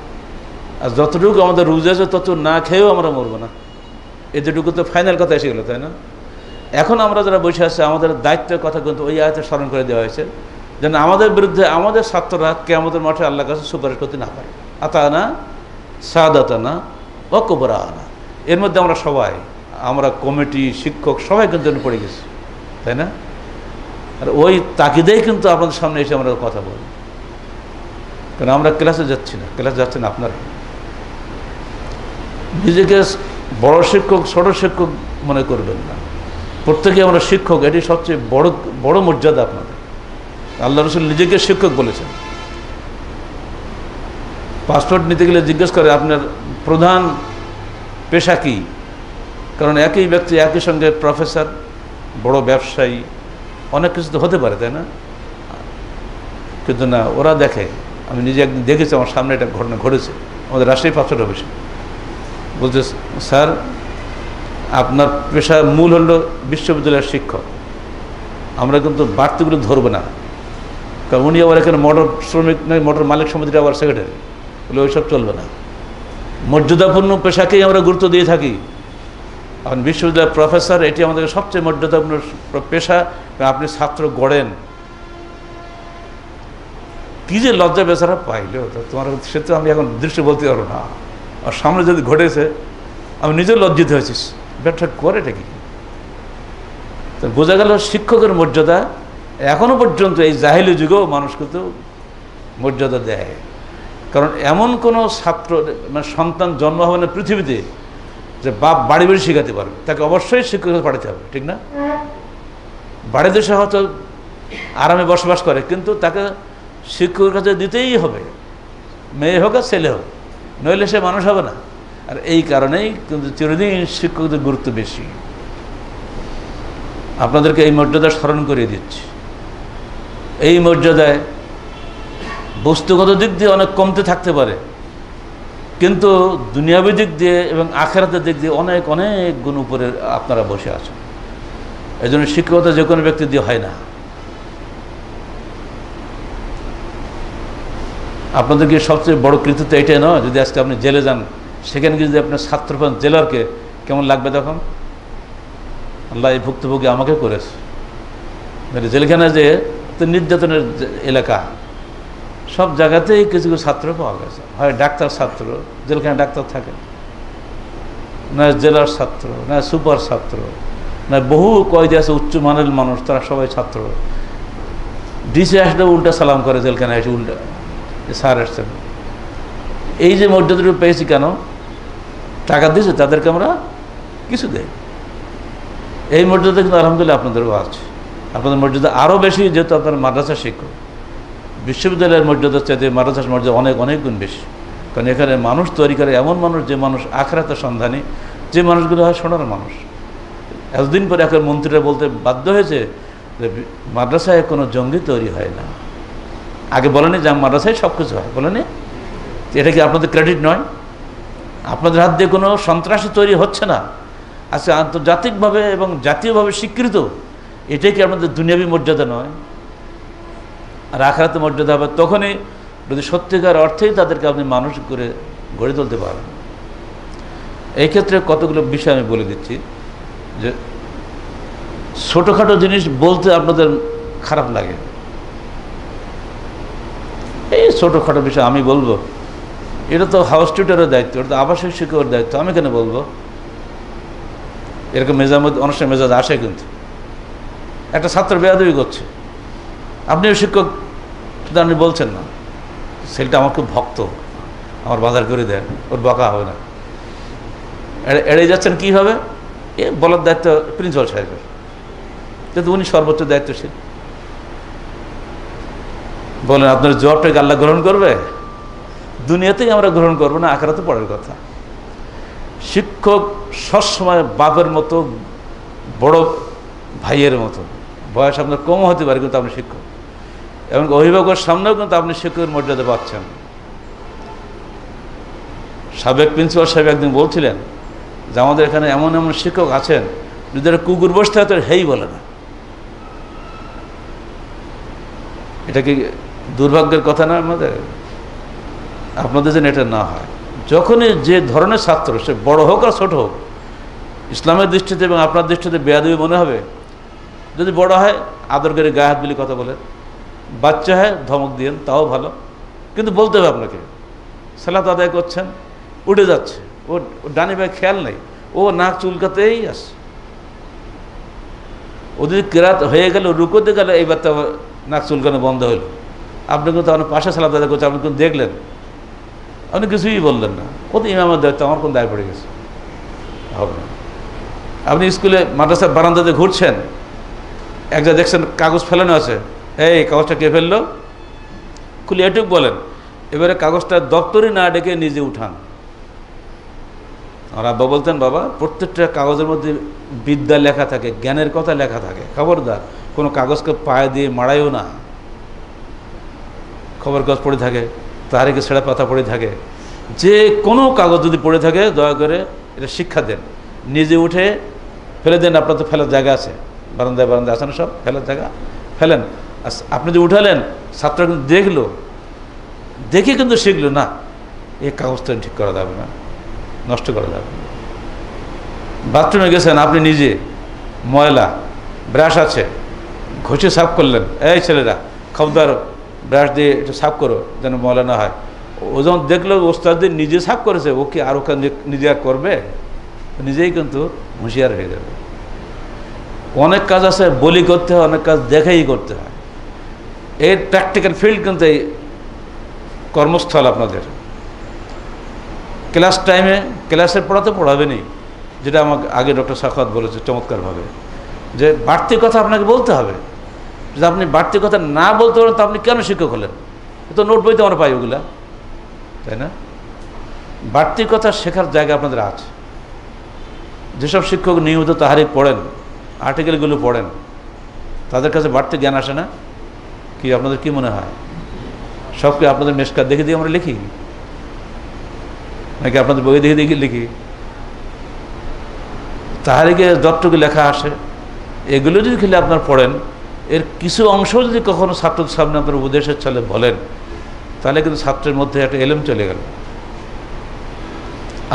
আর যতটুকু আমাদের রুজি আছে তত না খেয়েও আমরা মরব না। এই দুটুকু তো ফাইনাল কথা এসে গেল, তাই না? এখন আমরা যারা বসে আছে আমাদের দায়িত্বের কথা কিন্তু ওই আয়াতে স্মরণ করে দেওয়া হয়েছে, যেন আমাদের বিরুদ্ধে আমাদের ছাত্ররা কিয়ামতের মাঠে আল্লাহর কাছে সুপারিশ করতে না পারে। আতানা সাদাতানা ওয়া কুবরানা, এর মধ্যে আমরা সবাই, আমরা কমিটি, শিক্ষক সবাই কিন্তু পড়ে গেছি, তাই না? আর ওই তাকিদেই কিন্তু আপনাদের সামনে এসে আমরা কথা বলি, কারণ আমরা ক্লাসে যাচ্ছি না, ক্লাসে যাচ্ছেন আপনারা। নিজেকে বড় শিক্ষক ছোট শিক্ষক মনে করবেন না, প্রত্যেকে আমরা শিক্ষক। এটি সবচেয়ে বড় মর্যাদা আপনাদের। আল্লাহ রসুল নিজেকে শিক্ষক বলেছেন। পাসপোর্ট নিতে গেলে জিজ্ঞেস করে আপনার প্রধান পেশা কী, কারণ একই ব্যক্তি একই সঙ্গে প্রফেসর, বড় ব্যবসায়ী, অনেক কিছু তো হতে পারে, তাই না? কিন্তু না, ওরা দেখে। আমি নিজে একদিন দেখেছি, আমার সামনে একটা ঘটনা ঘটেছে আমাদের রাজশাহী পাসপোর্ট অফিসে। বলছে স্যার আপনার পেশার মূল হলো বিশ্ববিদ্যালয়ের শিক্ষক, আমরা কিন্তু বাড়তিগুলো ধরবো না, কারণ উনি আবার এখানে মোটর শ্রমিক নয়, মোটর মালিক সমিতির আবার সেক্রেটারি, বলে ওইসব চলবে না। মর্যাদাপূর্ণ পেশাকেই আমরা গুরুত্ব দিয়ে থাকি। এখন বিশ্ববিদ্যালয়ের প্রফেসর, এটি আমাদের সবচেয়ে মর্যাদাপূর্ণ পেশা। আপনি ছাত্র গড়েন, কী যে লজ্জা বেচারা পাইলেও তোমার, সে তো আমি এখন দৃশ্য বলতে পারবো না। আর সামনে যদি ঘটেছে আমি নিজেও লজ্জিত হয়েছি, ব্যবসা করে এটা কি? তো বোঝা গেল শিক্ষকের মর্যাদা এখনো পর্যন্ত এই জাহিলি যুগেও মানুষ কিন্তু মর্যাদা দেয়। কারণ এমন কোনো ছাত্র মানে সন্তান জন্ম হবে না পৃথিবীতে যে বাপ বাড়ি বাড়ি শেখাতে পারবে, তাকে অবশ্যই শিক্ষকের পাঠাতে হবে, ঠিক না? বাড়িতে সে হয়তো আরামে বসবাস করে, কিন্তু তাকে শিক্ষকের কাছে দিতেই হবে, মেয়ে হোক আর ছেলে হোক, নইলে সে মানুষ হবে না। আর এই কারণেই কিন্তু চিরদিন শিক্ষকদের গুরুত্ব বেশি। আপনাদেরকে এই মর্যাদা স্মরণ করিয়ে দিচ্ছি। এই মর্যাদায় বস্তুগত দিক দিয়ে অনেক কমতে থাকতে পারে, কিন্তু দুনিয়াবী দিক দিয়ে এবং আখিরাতের দিক দিয়ে অনেক অনেক গুণ উপরে আপনারা বসে আছেন। এই জন্য শিক্ষকতা যে কোনো ব্যক্তি দিয়ে হয় না। আপনাদেরকে সবচেয়ে বড় কৃতিত্ব এটাই নয়, যদি আজকে আপনি জেলে যান, সেখানে যদি আপনার ছাত্র পান জেলারকে, কেমন লাগবে তখন? আল্লাহ এই ভুক্তভোগী আমাকে করেছে। জেলখানা যে নির্যাতনের এলাকা, সব জায়গাতেই কিছু কিছু ছাত্র পাওয়া গেছে, হয় ডাক্তার ছাত্র, জেলখানে ডাক্তার থাকে, না জেলার ছাত্র, না সুপার ছাত্র, না বহু কয়েদি আছে উচ্চ মানের মানুষ, তারা সবাই ছাত্র। ডিসি আসলে উল্টা সালাম করে, জেলখানে এসে উল্টা স্যার আসছেন। এই যে মর্যাদাটুকু পেয়েছি কেন? টাকা দিয়েছে তাদেরকে আমরা কিছু দেই। এই মর্যাদা কিন্তু আলহামদুলিল্লাহ আপনাদেরও আছে। আপনাদের মর্যাদা আরও বেশি, যেহেতু আপনার মাদ্রাসা শিক্ষক। বিশ্ববিদ্যালয়ের মর্যাদার চাইতে মাদ্রাসার মর্যাদা অনেক অনেক গুণ বেশি। কারণ এখানে মানুষ তৈরি করে এমন মানুষ, যে মানুষ আখিরাতের সন্ধানী, যে মানুষগুলো হয় সোনার মানুষ। এতদিন পরে এখন মন্ত্রীরা বলতে বাধ্য হয়েছে যে মাদ্রাসায় কোনো জঙ্গি তৈরি হয় না। আগে বলেনি যে মাদ্রাসায় সব কিছু হয়, বলেনি? এটা কি আপনাদের ক্রেডিট নয়? আপনাদের হাত দিয়ে কোনো সন্ত্রাসী তৈরি হচ্ছে না, আজকে আন্তর্জাতিকভাবে এবং জাতীয়ভাবে স্বীকৃত। এটাই কি আপনাদের দুনিয়াবী মর্যাদা নয়? আর আখিরাতের মর্যাদা হবে তখনই যদি সত্যিকার অর্থেই তাদেরকে আপনি মানুষ করে গড়ে তুলতে পারেন। এই ক্ষেত্রে কতগুলো বিষয় আমি বলে দিচ্ছি। যে ছোটোখাটো জিনিস বলতে আপনাদের খারাপ লাগে, এই ছোটোখাটো বিষয় আমি বলবো, এটা তো হাউস টিউটারের দায়িত্ব, এটা তো আবাসিক শিক্ষকের দায়িত্ব, আমি কেন বলবো? এরকম অনেক সময় মেজাজ আসে, কিন্তু একটা ছাত্র বেয়াদবি করছে, আপনিও শিক্ষক, কিন্তু আপনি বলছেন না। ছেলেটা আমার খুব ভক্ত, আমার বাজার করে দেয়, ওর বকা হবে না। এড়িয়ে যাচ্ছেন, কী হবে? এ বলার দায়িত্ব প্রিন্সিপাল সাহেবের, কিন্তু উনি সর্বোচ্চ দায়িত্বশীল। বলেন আপনার জবাবটাকে আল্লাহ গ্রহণ করবে? দুনিয়াতেই আমরা গ্রহণ করবো না, আখিরাতে পরের কথা। শিক্ষক সবসময় বাপের মতো, বড় ভাইয়ের মতো। বয়স আপনার কমও হতে পারে, কিন্তু আপনি শিক্ষক, এবং অভিভাবকের সামনেও কিন্তু আপনি শিক্ষকের মর্যাদা পাচ্ছেন। সাবেক প্রিন্সিপাল সাহেব একদিন বলছিলেন যে আমাদের এখানে এমন এমন শিক্ষক আছেন, যদি কুকুর বসতে হয় তো হেই বলে না। এটা কি দুর্ভাগ্যের কথা না? আপনাদের যেন এটা না হয়। যখনই যে ধরনের ছাত্র, সে বড় হোক আর ছোট হোক, ইসলামের দৃষ্টিতে এবং আপনার দৃষ্টিতে বেয়াদবি মনে হবে। যদি বড় হয় আদর করে গায়ে হাত বিলি কথা বলেন, বাচ্চা হয় ধমক দিয়েন, তাও ভালো, কিন্তু বলতে হবে আপনাকে। সালাত আদায় করছেন, উঠে যাচ্ছে, ও ডানি ভাই খেয়াল নেই, ও নাক চুলকাতেই আসে। ও যদি কেরাত হয়ে গেল, রুকোতে গেল, এইবার তো নাক চুলকানো বন্ধ হইল। আপনি কিন্তু আমার পাশে সালাত আদায় করছে, আপনি কিন্তু দেখলেন, আপনি কিছুই বললেন না। ও তো ইমামের দায়িত্ব, আমার কোন দায় পড়ে গেছে? হবে না। আপনি স্কুলে মাদ্রাসার বারান্দাতে ঘুরছেন, এক জায়গায় দেখছেন কাগজ ফেলানো আছে, এই কাগজটা কে ফেললো? খুলে এটুক বলেন, এবারে কাগজটা দপ্তরে না ডেকে নিজে উঠান। আর আব্বা বলতেন, বাবা প্রত্যেকটা কাগজের মধ্যে বিদ্যা লেখা থাকে, জ্ঞানের কথা লেখা থাকে, খবরদার কোনো কাগজকে পায়ে দিয়ে মারাইও না। খবর কাগজ পড়ে থাকে, তাহারিকে ছেঁড়া পাতা পড়ে থাকে, যে কোনো কাগজ যদি পড়ে থাকে দয়া করে এটা শিক্ষা দেন, নিজে উঠে ফেলে দেন। আপনার তো ফেলার জায়গা আছে, বারান্দায় বারান্দায় আছে না সব, ফেলার জায়গা, ফেলেন। আপনি যে উঠালেন, ছাত্র কিন্তু দেখলো, দেখে কিন্তু শিখলো না, এই কাগজটা ঠিক করা যাবে না, নষ্ট করা যাবে না। বাথরুমে গেছেন, আপনি নিজে ময়লা, ব্রাশ আছে, ঘষে সাফ করলেন, এই ছেলেরা খবরদার ব্রাশ দিয়ে একটু সাফ করো যেন ময়লা না হয়। ও যখন দেখলো ওস্তাদদের নিজে সাফ করেছে, ও কি আরও নিজে আর করবে? নিজেই কিন্তু হুঁশিয়ার হয়ে যাবে। অনেক কাজ আছে বলি করতে হয়, অনেক কাজ দেখেই করতে হয়। এর প্র্যাকটিক্যাল ফিল্ড কিন্তু এই কর্মস্থল আপনাদের। ক্লাস টাইমে ক্লাসের পড়াতে পড়াবেনই, যেটা আমাকে আগে ডক্টর সাখাওয়াত বলেছে চমৎকারভাবে, যে বাড়তি কথা আপনাকে বলতে হবে। যদি আপনি বাড়তি কথা না বলতে পারেন তো আপনি কেন শিক্ষক হলেন? তো নোট বইতে আমরা পাই ওগুলা, তাই না? বাড়তি কথা শেখার জায়গা আপনাদের আছে। যেসব শিক্ষক নিয়মিত তাহারি পড়েন, আর্টিকেলগুলো পড়েন, তাদের কাছে বাড়তি জ্ঞান আসে না? কি আপনাদের কি মনে হয়? সব কি আপনাদের মেশকার দেখে দিয়ে আমরা লিখি, নাকি আপনাদের বই দেখে দেখে লিখি? তাহারিকে যতটুকু লেখা আসে, এগুলো যদি খেলে আপনার পড়েন, এর কিছু অংশ যদি কখনো ছাত্রদের সামনে আপনার উপদেশের চলে বলেন, তাহলে কিন্তু ছাত্রের মধ্যে একটা এলেম চলে গেল।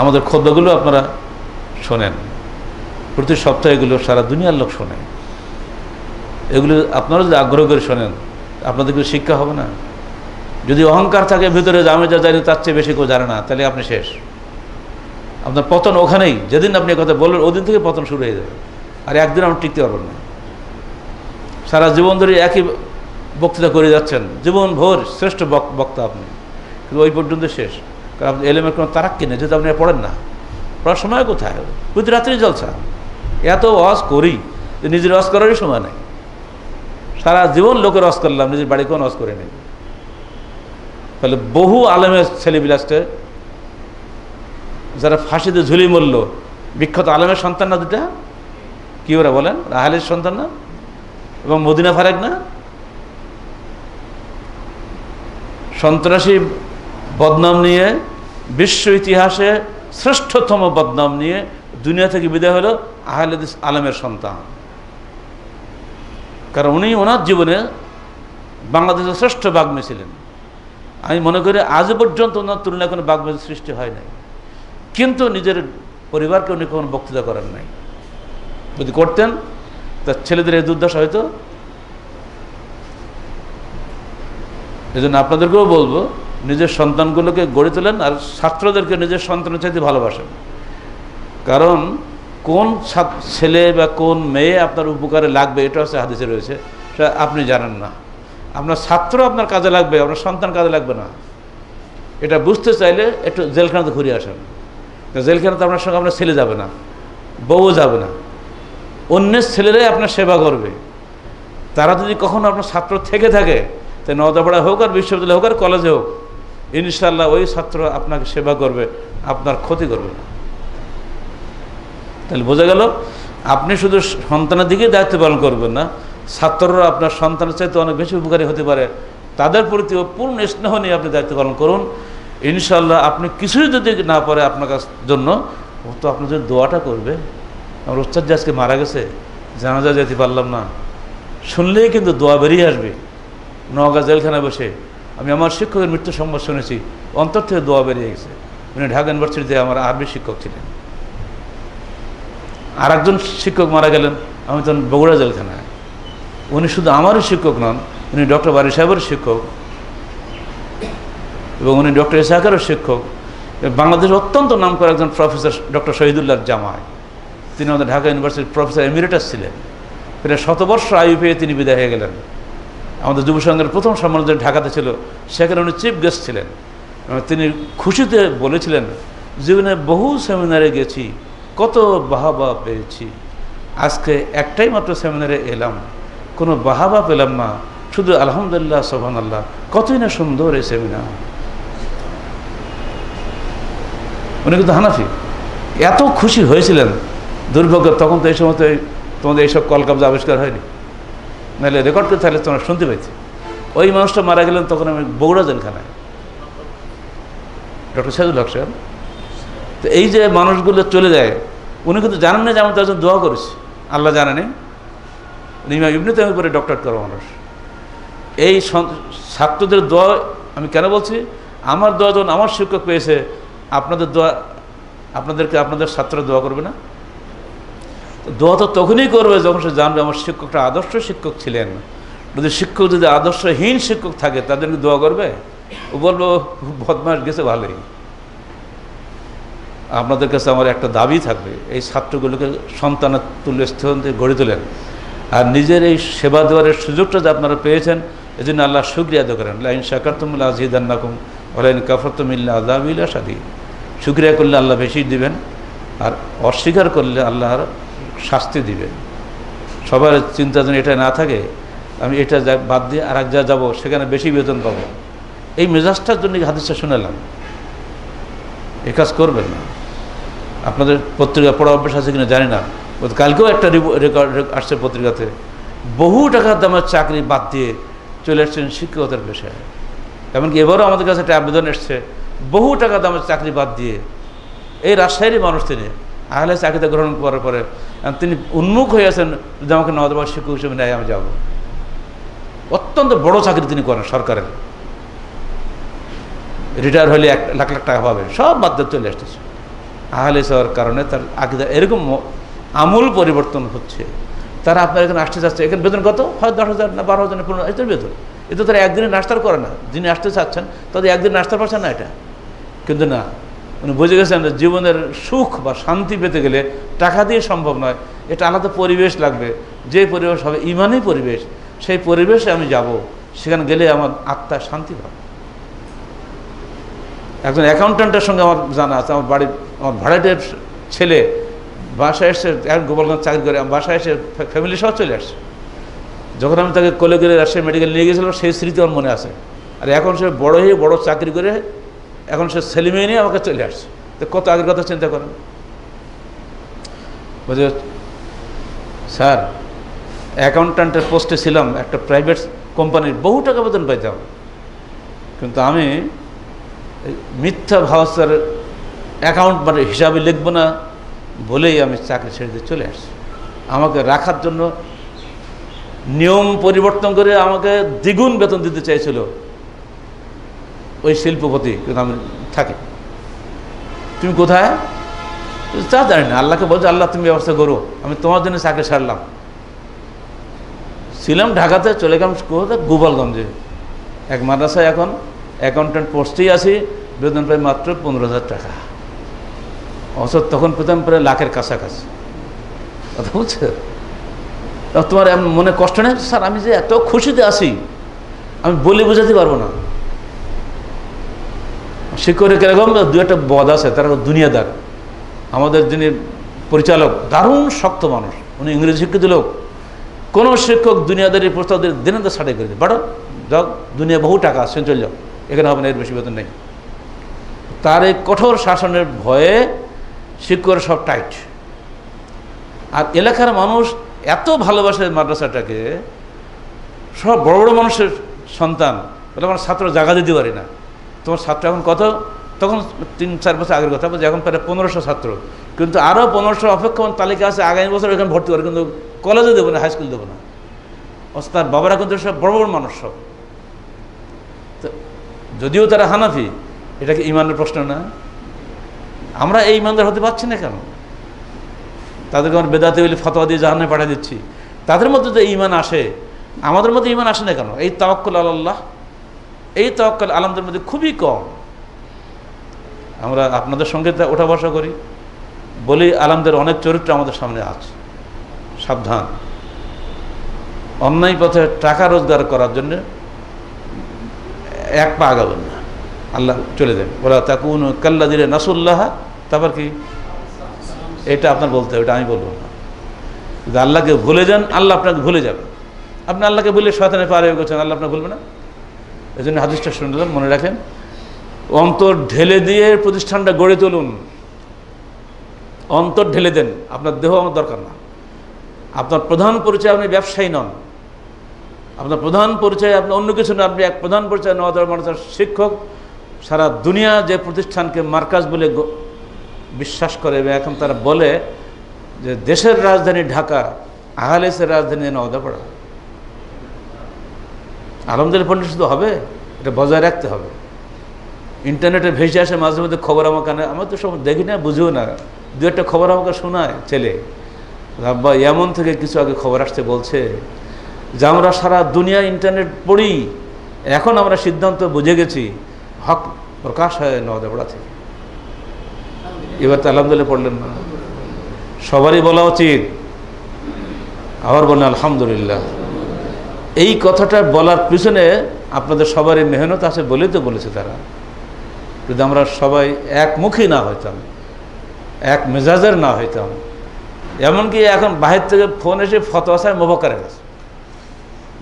আমাদের খোদ্বাগুলো আপনারা শোনেন, প্রতি সপ্তাহে এগুলো সারা দুনিয়ার লোক শোনে। এগুলো আপনারা যদি আগ্রহ করে শোনেন, আপনাদের কিছু শিক্ষা হবে না? যদি অহংকার থাকে ভিতরে, আমি যা জানি তার চেয়ে বেশি কেউ জানে না, তাহলে আপনি শেষ। আপনার পতন ওখানেই, যেদিন আপনি কথা বলবেন ওদিন থেকে পতন শুরু হয়ে যাবে, আর একদিন আপনি টিকতে পারবেন না। সারা জীবন ধরে একই বক্তৃতা করে যাচ্ছেন, জীবন ভোর শ্রেষ্ঠ বক্তা আপনি, কিন্তু ওই পর্যন্ত শেষ। কারণ আপনি এলেমের কোনো তারাক্কি নেই, যেহেতু আপনি পড়েন না। পড়ার সময় কোথায়? প্রতি রাত্রি জলসা। এত ওয়াজ করি যে নিজের ওয়াজ করারই সময় নেই। সারা জীবন লোকের ওয়াজ করলাম, নিজের বাড়ি কোনো ওয়াজ করে নেই। তাহলে বহু আলেমের ছেলেবিলাসকে যারা ফাঁসিতে ঝুলি মরল, বিখ্যাত আলেমের সন্তান না দুটা? কি ওরা বলেন? রাহালের সন্তান না? এবং মদিনা ফারেক না? সন্ত্রাসী বদনাম নিয়ে, বিশ্ব ইতিহাসে শ্রেষ্ঠতম বদনাম নিয়ে দুনিয়া থেকে বিদায় হলো আহলে হাদিস আলেমের সন্তান। কারণ উনি ওনার জীবনে বাংলাদেশের শ্রেষ্ঠ বাগ্মী ছিলেন। আমি মনে করি আজ পর্যন্ত ওনার তুলনায় কোনো বাগ্মীর সৃষ্টি হয় নাই, কিন্তু নিজের পরিবারকে উনি কোনো বক্তৃতা করেন নাই। যদি করতেন তার ছেলেদের এই দুর্দশা হয়তো। এই জন্য আপনাদেরকেও বলবো, নিজের সন্তানগুলোকে গড়ে তোলেন, আর ছাত্রদেরকে নিজের সন্তানের চাইতে ভালোবাসেন। কারণ কোন ছেলে বা কোন মেয়ে আপনার উপকারে লাগবে এটা হচ্ছে হাদিসে রয়েছে, সেটা আপনি জানেন না। আপনার ছাত্র আপনার কাজে লাগবে, আপনার সন্তান কাজে লাগবে না। এটা বুঝতে চাইলে একটু জেলখানাতে ঘুরে আসেন। জেলখানাতে আপনার সঙ্গে আপনার ছেলে যাবে না, বউও যাবে না, অন্যের ছেলেরাই আপনার সেবা করবে। তারা যদি কখনো আপনার ছাত্র থেকে থাকে, তাই নওদাপাড়া হোক আর বিশ্ববিদ্যালয় হোক আর কলেজে হোক, ইনশাল্লাহ ওই ছাত্র আপনাকে সেবা করবে, আপনার ক্ষতি করবে না। তাহলে বোঝা গেল, আপনি শুধু সন্তানের দিকেই দায়িত্ব পালন করবেন না, ছাত্ররা আপনার সন্তানের চাইতে অনেক বেশি উপকারী হতে পারে, তাদের প্রতিও পূর্ণ স্নেহ নিয়ে আপনি দায়িত্ব পালন করুন। ইনশাল্লাহ আপনি কিছুই যদি না পারে আপনার জন্য, ও তো আপনার জন্য দোয়াটা করবে। আমার ওস্তাদ আজকে মারা গেছে, জানাজা যেতে পারলাম না, শুনলেই কিন্তু দোয়া বেরিয়ে আসবে। নওগাঁ জেলখানায় বসে আমি আমার শিক্ষকের মৃত্যু সংবাদ শুনেছি, অন্তর থেকে দোয়া বেরিয়ে গেছে। উনি ঢাকা ইউনিভার্সিটিতে আমার আরবি শিক্ষক ছিলেন। আর একজন শিক্ষক মারা গেলেন, আমি তখন বগুড়া জেলখানায়। উনি শুধু আমারই শিক্ষক নন, উনি ডক্টর বারি সাহেবের শিক্ষক, এবং উনি ডক্টর ইসাহাকেরও শিক্ষক। বাংলাদেশের অত্যন্ত নাম করা একজন প্রফেসর ডক্টর শহীদুল্লাহর জামাই, তিনি আমাদের ঢাকা ইউনিভার্সিটির প্রফেসর এমিরেটাস ছিলেন। প্রায় 7 বর্ষ আয়ু পেয়ে তিনি বিদায় হয়ে গেলেন। আমাদের যুব সংঘের প্রথম সম্মেলন যে ঢাকাতে ছিল, সেখানে উনি চিফ গেস্ট ছিলেন। তিনি খুশিতে বলেছিলেন, জীবনে বহু সেমিনারে গেছি, কত বাহাবা পেয়েছি, আজকে একটাই মাত্র সেমিনারে এলাম, কোনো বাহাবা পেলাম না, শুধু আলহামদুলিল্লাহ সুবহানাল্লাহ, কতই না সুন্দর এই সেমিনার। উনি কিন্তু হানাফি, এত খুশি হয়েছিলেন। দুর্ভাগ্য তখন তো এই সময় তো তোমাদের এইসব কলকাবজা আবিষ্কার হয়নি, নাহলে রেকর্ড করে থাকলে তোমরা শুনতে পাইছি। ওই মানুষটা মারা গেলেন তখন আমি বগুড়া জেলখানায়, ডক্টর সাইদুল হক সাহেব। তো এই যে মানুষগুলো চলে যায়, উনি কিন্তু জানেন না যে আমি তার জন্য দোয়া করেছি, আল্লাহ জানেনি। ইমাম ইবনে তাইমিয়ার পরে ডক্টরেট করা মানুষ। এই ছাত্রদের দোয়া আমি কেন বলছি, আমার দোয়া যখন আমার শিক্ষক পেয়েছে, আপনাদের দোয়া আপনাদেরকে আপনাদের ছাত্ররা দোয়া করবে না? দোয়া তো তখনই করবে যখন সে জানবে আমার শিক্ষকটা আদর্শ শিক্ষক ছিলেন। যদি শিক্ষক যদি আদর্শহীন শিক্ষক থাকে, তাদেরকে দোয়া করবে? ও বলবো বদমাস গেছে ভালোই। আপনাদের কাছে আমার একটা দাবি থাকবে, এই ছাত্রগুলোকে সন্তানের তুল্য স্থান থেকে গড়ে তোলেন, আর নিজের এই সেবা দেওয়ার সুযোগটা যে আপনারা পেয়েছেন, এই জন্য আল্লাহ শুকরিয়া আদায় করেন। লাইন শাকারতুম লাযিদান্নাকুম ওয়া লাইন কাফারতুম ইন্না আযাবি লাশাদীদ। শুকরিয়া করলে আল্লাহ বেশি দিবেন, আর অস্বীকার করলে আল্লাহর শাস্তি দিবেন। সবার চিন্তা যেন এটা না থাকে, আমি এটা বাদ দিয়ে আর এক জায়গায় যাবো, সেখানে বেশি বেতন পাবো। এই মেজাজটার জন্য হাদিসটা শুনালাম। এ কাজ করবেন না। আপনাদের পত্রিকা পড়া অভ্যাস আছে কিনা জানি না, কালকেও একটা রেকর্ড আসছে পত্রিকাতে, বহু টাকার দামের চাকরি বাদ দিয়ে চলে এসছেন শিক্ষকতার পেশায়। এমনকি এবারও আমাদের কাছে একটা আবেদন এসছে, বহু টাকা দামের চাকরি বাদ দিয়ে, এই রাজশাহীরই মানুষ তিনি, আহলে চাকরিতে গ্রহণ করার পরে তিনি উন্মুখ হয়ে আছেন, যদি আমাকে নওদাপাড়ার শিক্ষক হিসেবে নেয় আমি যাব। অত্যন্ত বড় চাকরি তিনি করেন সরকারের, রিটায়ার হলে 1 লাখ লাখ টাকা পাবেন, সব বাদ দিয়ে চলে আসতেছে। আহলে হওয়ার কারণে তার আকিদা এরকম আমূল পরিবর্তন হচ্ছে। তারা আপনার এখানে আসতে চাচ্ছে, এখানে বেতন কত হয়? 10,000 না 12,000 না 15,000 এটার বেতন। এটা তারা একদিনে নাস্তার করে না। যিনি আসতে চাচ্ছেন তাদের একদিন নাস্তার পাচ্ছেন না এটা, কিন্তু না, উনি বুঝে গেছেন যে জীবনের সুখ বা শান্তি পেতে গেলে টাকা দিয়ে সম্ভব নয়, এটা আলাদা পরিবেশ লাগবে, যে পরিবেশ হবে ইমানি পরিবেশ, সেই পরিবেশে আমি যাব, সেখানে গেলে আমার আত্মা শান্তি পাবে। একজন অ্যাকাউন্ট্যান্টের সঙ্গে আমার জানা আছে, আমার বাড়ির আমার ভাড়াটের ছেলে বাসায় এসে গোপালগঞ্জ চাকরি করে, বাসায় এসে ফ্যামিলি সহ চলে আসছে। যখন আমি তাকে কোলে করে রাজশাহী মেডিকেল নিয়ে গেছিলাম, সেই স্মৃতি আমার মনে আছে। আর এখন সে বড় হয়ে বড় চাকরি করে এখন সে ছেলে মেয়ে নিয়ে আমাকে চলে আসছে। তো কত আগের কথা চিন্তা করেন। বুঝে স্যার, অ্যাকাউন্ট্যান্টের পোস্টে ছিলাম একটা প্রাইভেট কোম্পানির, বহু টাকা বেতন পাইতাম, কিন্তু আমি মিথ্যা ভাষার অ্যাকাউন্ট মানে হিসাবে লিখবো না বলেই আমি চাকরি ছেড়ে দিয়ে চলে আসছি। আমাকে রাখার জন্য নিয়ম পরিবর্তন করে আমাকে দ্বিগুণ বেতন দিতে চাইছিল ওই শিল্পপতি, কিন্তু আমি থাকি। তুমি কোথায়? তা জানি না, আল্লাহকে বলছো আল্লাহ তুমি ব্যবস্থা করো, আমি তোমার জন্য চাকরি ছাড়লাম। ছিলাম ঢাকাতে, চলে গেলাম কোথায়, গোপালগঞ্জে এক মাদ্রাসায় এখন অ্যাকাউন্ট্যান্ট পোস্টেই আছি, বেতন প্রায় মাত্র 15,000 টাকা। অথচ তখন পেতাম প্রায় লাখের কাছাকাছি। কথা বলছে, তোমার এমন মনে কষ্ট নেই? স্যার আমি যে এত খুশিতে আছি আমি বলে বোঝাতে পারবো না। শিক্ষকের কিরকম দু একটা বদ আছে, তারা দুনিয়াদার। আমাদের যিনি পরিচালক দারুণ শক্ত মানুষ, উনি ইংরেজি শিক্ষিত লোক। কোনো শিক্ষক দুনিয়াদারি প্রস্তাব দিনে তো সাড়ে করে দেয়, বাড়ো যাও, দুনিয়া বহু টাকা আসছেন, চলে যাও, এখানে হবে না, এর বেশি বেতন নেই। তার এই কঠোর শাসনের ভয়ে শিক্ষকরা সব টাইট। আর এলাকার মানুষ এত ভালোবাসে মাদ্রাসাটাকে, সব বড় বড় মানুষের সন্তান বলে আমার ছাত্র জায়গা দিতে পারি না। তোমার ছাত্র এখন কত? তখন 3-4 বছর আগের কথা বলছে, এখন প্রায় 1500 ছাত্র, কিন্তু আরও 1500 অপেক্ষমান তালিকা আছে, আগামী বছর এখানে ভর্তি করে, কিন্তু কলেজে দেবো না, হাই স্কুল দেবো না। অথচ তার বাবারা কিন্তু সব বড় বড় মানুষ সব। তো যদিও তারা হানাফি, এটা কি ইমানের প্রশ্ন না? আমরা এই ইমানদার হতে পারছি না কেন? তাদেরকে আমরা বেদাতে বলে ফতোয়া দিয়ে জাহান্নামে পাঠিয়ে দিচ্ছি। তাদের মধ্যে তো ইমান আসে, আমাদের মধ্যে ইমান আসে না কেন? এই তাওয়াক্কুল আলাল্লাহ, এই তাওয়াক্কুল আলামদের মধ্যে খুবই কম। আমরা আপনাদের সঙ্গে ওঠা বসা করি বলি, আলামদের অনেক চরিত্র আমাদের সামনে আছে। সাবধান, অন্যায় পথে টাকা রোজগার করার জন্য এক পা আগাবেন না, আল্লাহ চলে দেন। ওরা তাকুন কাল্লাযিনা নাসুল্লাহ, তারপর কি? এটা আপনার বলতে হবে, এটা আমি বলবো না। যদি আল্লাহকে ভুলে যান, আল্লাহ আপনাকে ভুলে যাবেন। আপনি আল্লাহকে ভুলে শয়তানে পার হয়ে গেছেন, আল্লাহ আপনাকে ভুলবে না। এই জন্য হাদিসটা শুনলাম, মনে রাখেন, অন্তর ঢেলে দিয়ে প্রতিষ্ঠানটা গড়ে তুলুন। অন্তর ঢেলে দেন, আপনার দেহ আমার দরকার না। আপনার প্রধান পরিচয় আপনি ব্যবসায়ী নন, আপনার প্রধান পরিচয় আপনি অন্য কিছু না, আপনি এক প্রধান পরিচয় নওয়াজ মানুষের শিক্ষক। সারা দুনিয়া যে প্রতিষ্ঠানকে মার্কাজ বলে বিশ্বাস করে, এবং এখন তারা বলে যে দেশের রাজধানী ঢাকা, আহলেসের রাজধানী নওদাপাড়া। আলহামদুলিল্লাহ পড়লে শুধু হবে, এটা বজায় রাখতে হবে। ইন্টারনেটে ভেসে আসে মাঝে মধ্যে খবর, আমার কানে, আমার তো সব দেখি না, বুঝিও না, দু একটা খবর আমাকে শোনায় ছেলে। আব্বা এমন থেকে কিছু আগে খবর আসতে বলছে যে আমরা সারা দুনিয়া ইন্টারনেট পড়ি, এখন আমরা সিদ্ধান্ত বুঝে গেছি হক প্রকাশ হয় নওদাপাড়া থেকে। এবার তো আলহামদুলিল্লাহ পড়লেন না? সবারই বলা উচিত। আবার বলেন আলহামদুলিল্লাহ। এই কথাটা বলার পিছনে আপনাদের সবারই মেহনত আছে বলেই তো বলেছে তারা। যদি আমরা সবাই একমুখী না হইতাম, এক মেজাজের না হইতাম, এমনকি এখন বাহির থেকে ফোন এসে ফতোয়া চায় মোবাক্কারের কাছে,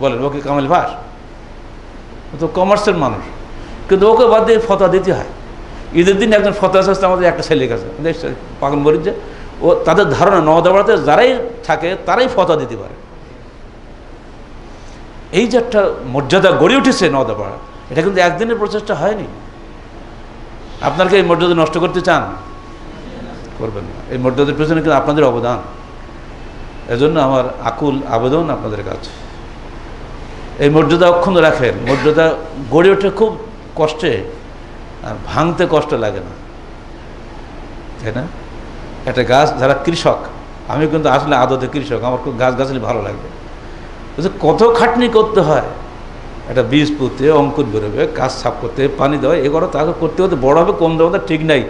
বলেন ওকে কামাল ভাস, ও তো কমার্সের মানুষ, কিন্তু ওকে বাদ দিয়ে ফতোয়া দিতে হয়। ঈদের দিন একজন ফতোয়া চাচ্ছে আমাদের একটা ছেলের কাছে, পাগল মরিচ, যে ও তাদের ধারণা নওদাপাড়াতে যারাই থাকে তারাই ফতোয়া দিতে পারে। এই যে একটা মর্যাদা গড়ে উঠেছে নওদাপাড়া, এটা কিন্তু একদিনের প্রচেষ্টা হয়নি। আপনারা কি এই মর্যাদা নষ্ট করতে চান? করবেন না। এই মর্যাদার পেছনে কিন্তু আপনাদের অবদান। এজন্য আমার আকুল আবেদন আপনাদের কাছে, এই মর্যাদা অক্ষুণ্ণ রাখেন। মর্যাদা গড়ে ওঠে খুব কষ্টে, আর ভাঙতে কষ্ট লাগে না, তাই না? একটা গাছ, যারা কৃষক, আমি কিন্তু আসলে আদতে কৃষক, আমার খুব গাছগাছালি ভালো লাগবে। কত খাটনি করতে হয়, একটা বীজ পুঁতে, অঙ্কুর বেরোবে, গাছ সাফ করতে, পানি দেওয়া, এগুলো তাকে করতে করতে বড় হবে, কম দেওয়া ঠিক নাই,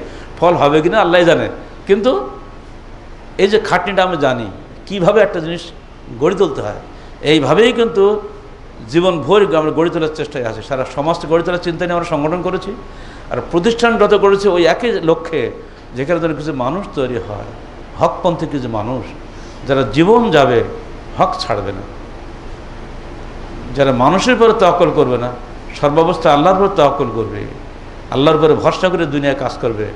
ফল হবে কিনা আল্লাহ জানে, কিন্তু এই যে খাটনিটা আমি জানি কিভাবে একটা জিনিস গড়ে তুলতে হয়, এইভাবেই কিন্তু জীবন ভোর আমরা গড়ে তোলার চেষ্টায় আছি। সারা সমাজকে গড়ে তোলার চিন্তা নিয়ে আমরা সংগঠন করেছি, আর প্রতিষ্ঠানগত করেছি ওই একই লক্ষ্যে, যেখানে ধরে কিছু মানুষ তৈরি হয়, হকপন্থী কিছু মানুষ, যারা জীবন যাবে হক ছাড়বে না, যারা মানুষের উপরে তাওয়াক্কুল করবে না, সর্বাবস্থায় আল্লাহর উপরে তাওয়াক্কুল করবে, আল্লাহর উপরে ভরসা করে দুনিয়ায় কাজ করবে।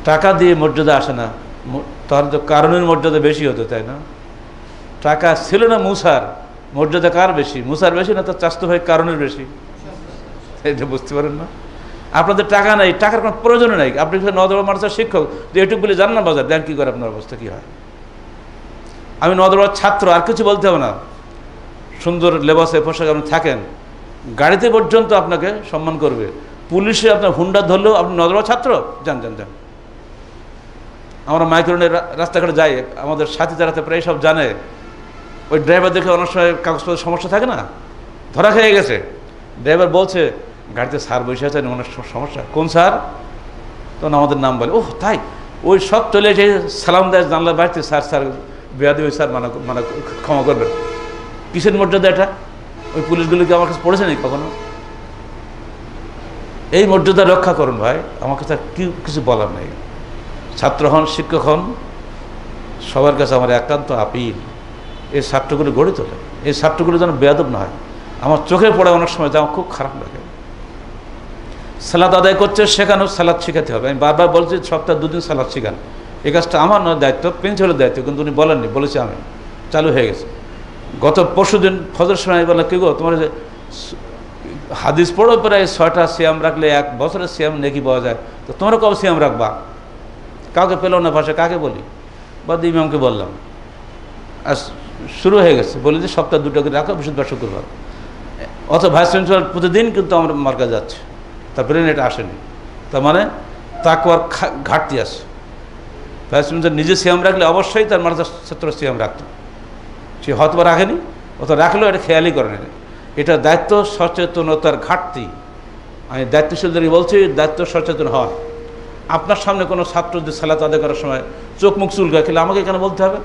টাকা দিয়ে মর্যাদা আসে না, তাহলে তো কারণের মর্যাদা বেশি হতো, তাই না? টাকা ছিল না মুসার, মর্যাদা কার বেশি? মুসার বেশি না তার চাস্তো ভাই কারণের বেশি? এটা বুঝতে পারেন না? আপনাদের টাকা নাই, টাকার কোনো প্রয়োজন নাই, আপনি নদরবা মাদ্রাসার শিক্ষক, যে এটুকু বলে জান না বাজার দেন, কী করে আপনার অবস্থা কী হয়? আমি নদরবার ছাত্র, আর কিছু বলতে হবে না, সুন্দর লেবাসে পোশাক আপনি থাকেন, গাড়িতে পর্যন্ত আপনাকে সম্মান করবে, পুলিশে আপনার হুন্ডা ধরলেও আপনি নদরবার ছাত্র, যান যান যান। আমরা মাইক্রোনের রাস্তাঘাটে যাই, আমাদের সাথী যারা প্রায় সব জানে, ওই ড্রাইভার দেখে অনেক সময় কাগজপত্রের সমস্যা থাকে না, ধরা খেয়ে গেছে, ড্রাইভার বলছে গাড়িতে স্যার বসে আছে, অনেক সমস্যা, কোন স্যার? তখন আমাদের নাম বলে, ওহ তাই, ওই সব চলে এসে সালাম দেয় জানলার বাড়িতে, স্যার স্যার বেয়াদি, ওই স্যার মানে ক্ষমা করবেন। কিসের মর্যাদা এটা? ওই পুলিশগুলোকে আমার কাছে পড়েছে নাকি কখনো? এই মর্যাদা রক্ষা করুন ভাই, আমার কাছে কিছু বলার নেই। ছাত্র হন, শিক্ষক হন, সবার কাছে আমার একান্ত আপিল, এই ছাত্রগুলো গড়ে তোলে, এই ছাত্রগুলো যেন বেয়াদব না হয়। আমার চোখে পড়ে অনেক সময়, যা আমার খুব খারাপ লাগে। সালাত আদায় করছে, সেখানেও সালাত শেখাতে হবে। আমি বারবার বলছি সপ্তাহে 2 দিন সালাত শেখান, এই কাজটা আমার নয় দায়িত্ব, প্রিন্সিপালের দায়িত্ব, কিন্তু উনি বলেননি, বলেছি আমি, চালু হয়ে গেছে। গত পরশুদিন ফজর সময় বললাম, কি গো তোমার হাদিস পড়ো, প্রায় 6টা সিয়াম রাখলে 1 বছরের সিয়াম নেকি পাওয়া যায়, তো তোমরা কবে সিয়াম রাখবা? কাউকে পেল না ভাষা, কাকে বলি? বাদ ইমামকে বললাম, আর শুরু হয়ে গেছে, বলি যে সপ্তাহে 2টা করে রাখো, বৃহস্পতিবার শুক্রবার। অত ভাইস প্রিন্সিপাল প্রতিদিন কিন্তু আমার মার্কা যাচ্ছে, তার ব্রেন এটা আসেনি, তার মানে তাকওয়ার ঘাটতি আছে। ভাইস প্রিন্সিপাল নিজে সিয়াম রাখলে অবশ্যই তার মাদ্রাসার ছাত্র সিয়াম রাখত, সে হয়তো রাখেনি, অত রাখলেও এটা খেয়ালই করে না। এটা দায়িত্ব সচেতনতার ঘাটতি। আমি দায়িত্বশীলদেরকে বলছি, দায়িত্ব সচেতন হয়। আপনার সামনে কোনো ছাত্র যদি সালাত আদায় করার সময় চোখ মুখ চুলকায়, খেলে আমাকে এখানে বলতে হবে?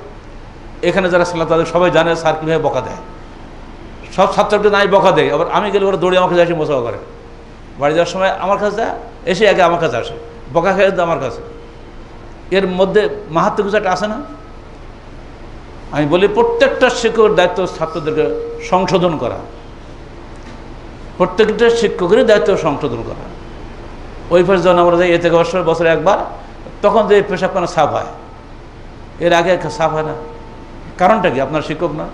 এখানে যারা সালাত আদায় সবাই জানে স্যার কীভাবে বকা দেয়, সব ছাত্রকে নাই বকা দেয়, আবার আমি গেলে ওরা দৌড়ে আমার কাছে এসে মোসাফা করে, বাড়ি যাওয়ার সময় আমার কাছে যায়, এসে আগে আমার কাছে আসে, বকা খেয়ে আমার কাছে। এর মধ্যে মাহাত্ম কিছু একটা আসে না? আমি বলি প্রত্যেকটা শিক্ষকের দায়িত্ব ছাত্রদেরকে সংশোধন করা, প্রত্যেকটা শিক্ষকেরই দায়িত্ব সংশোধন করা। ওই পাশে যখন আমরা যাই, এতে বছরে একবার, তখন যে পেশাবখানা সাফ হয়, এর আগে সাফ হয় না। কারণটা কি? আপনার শিক্ষক না,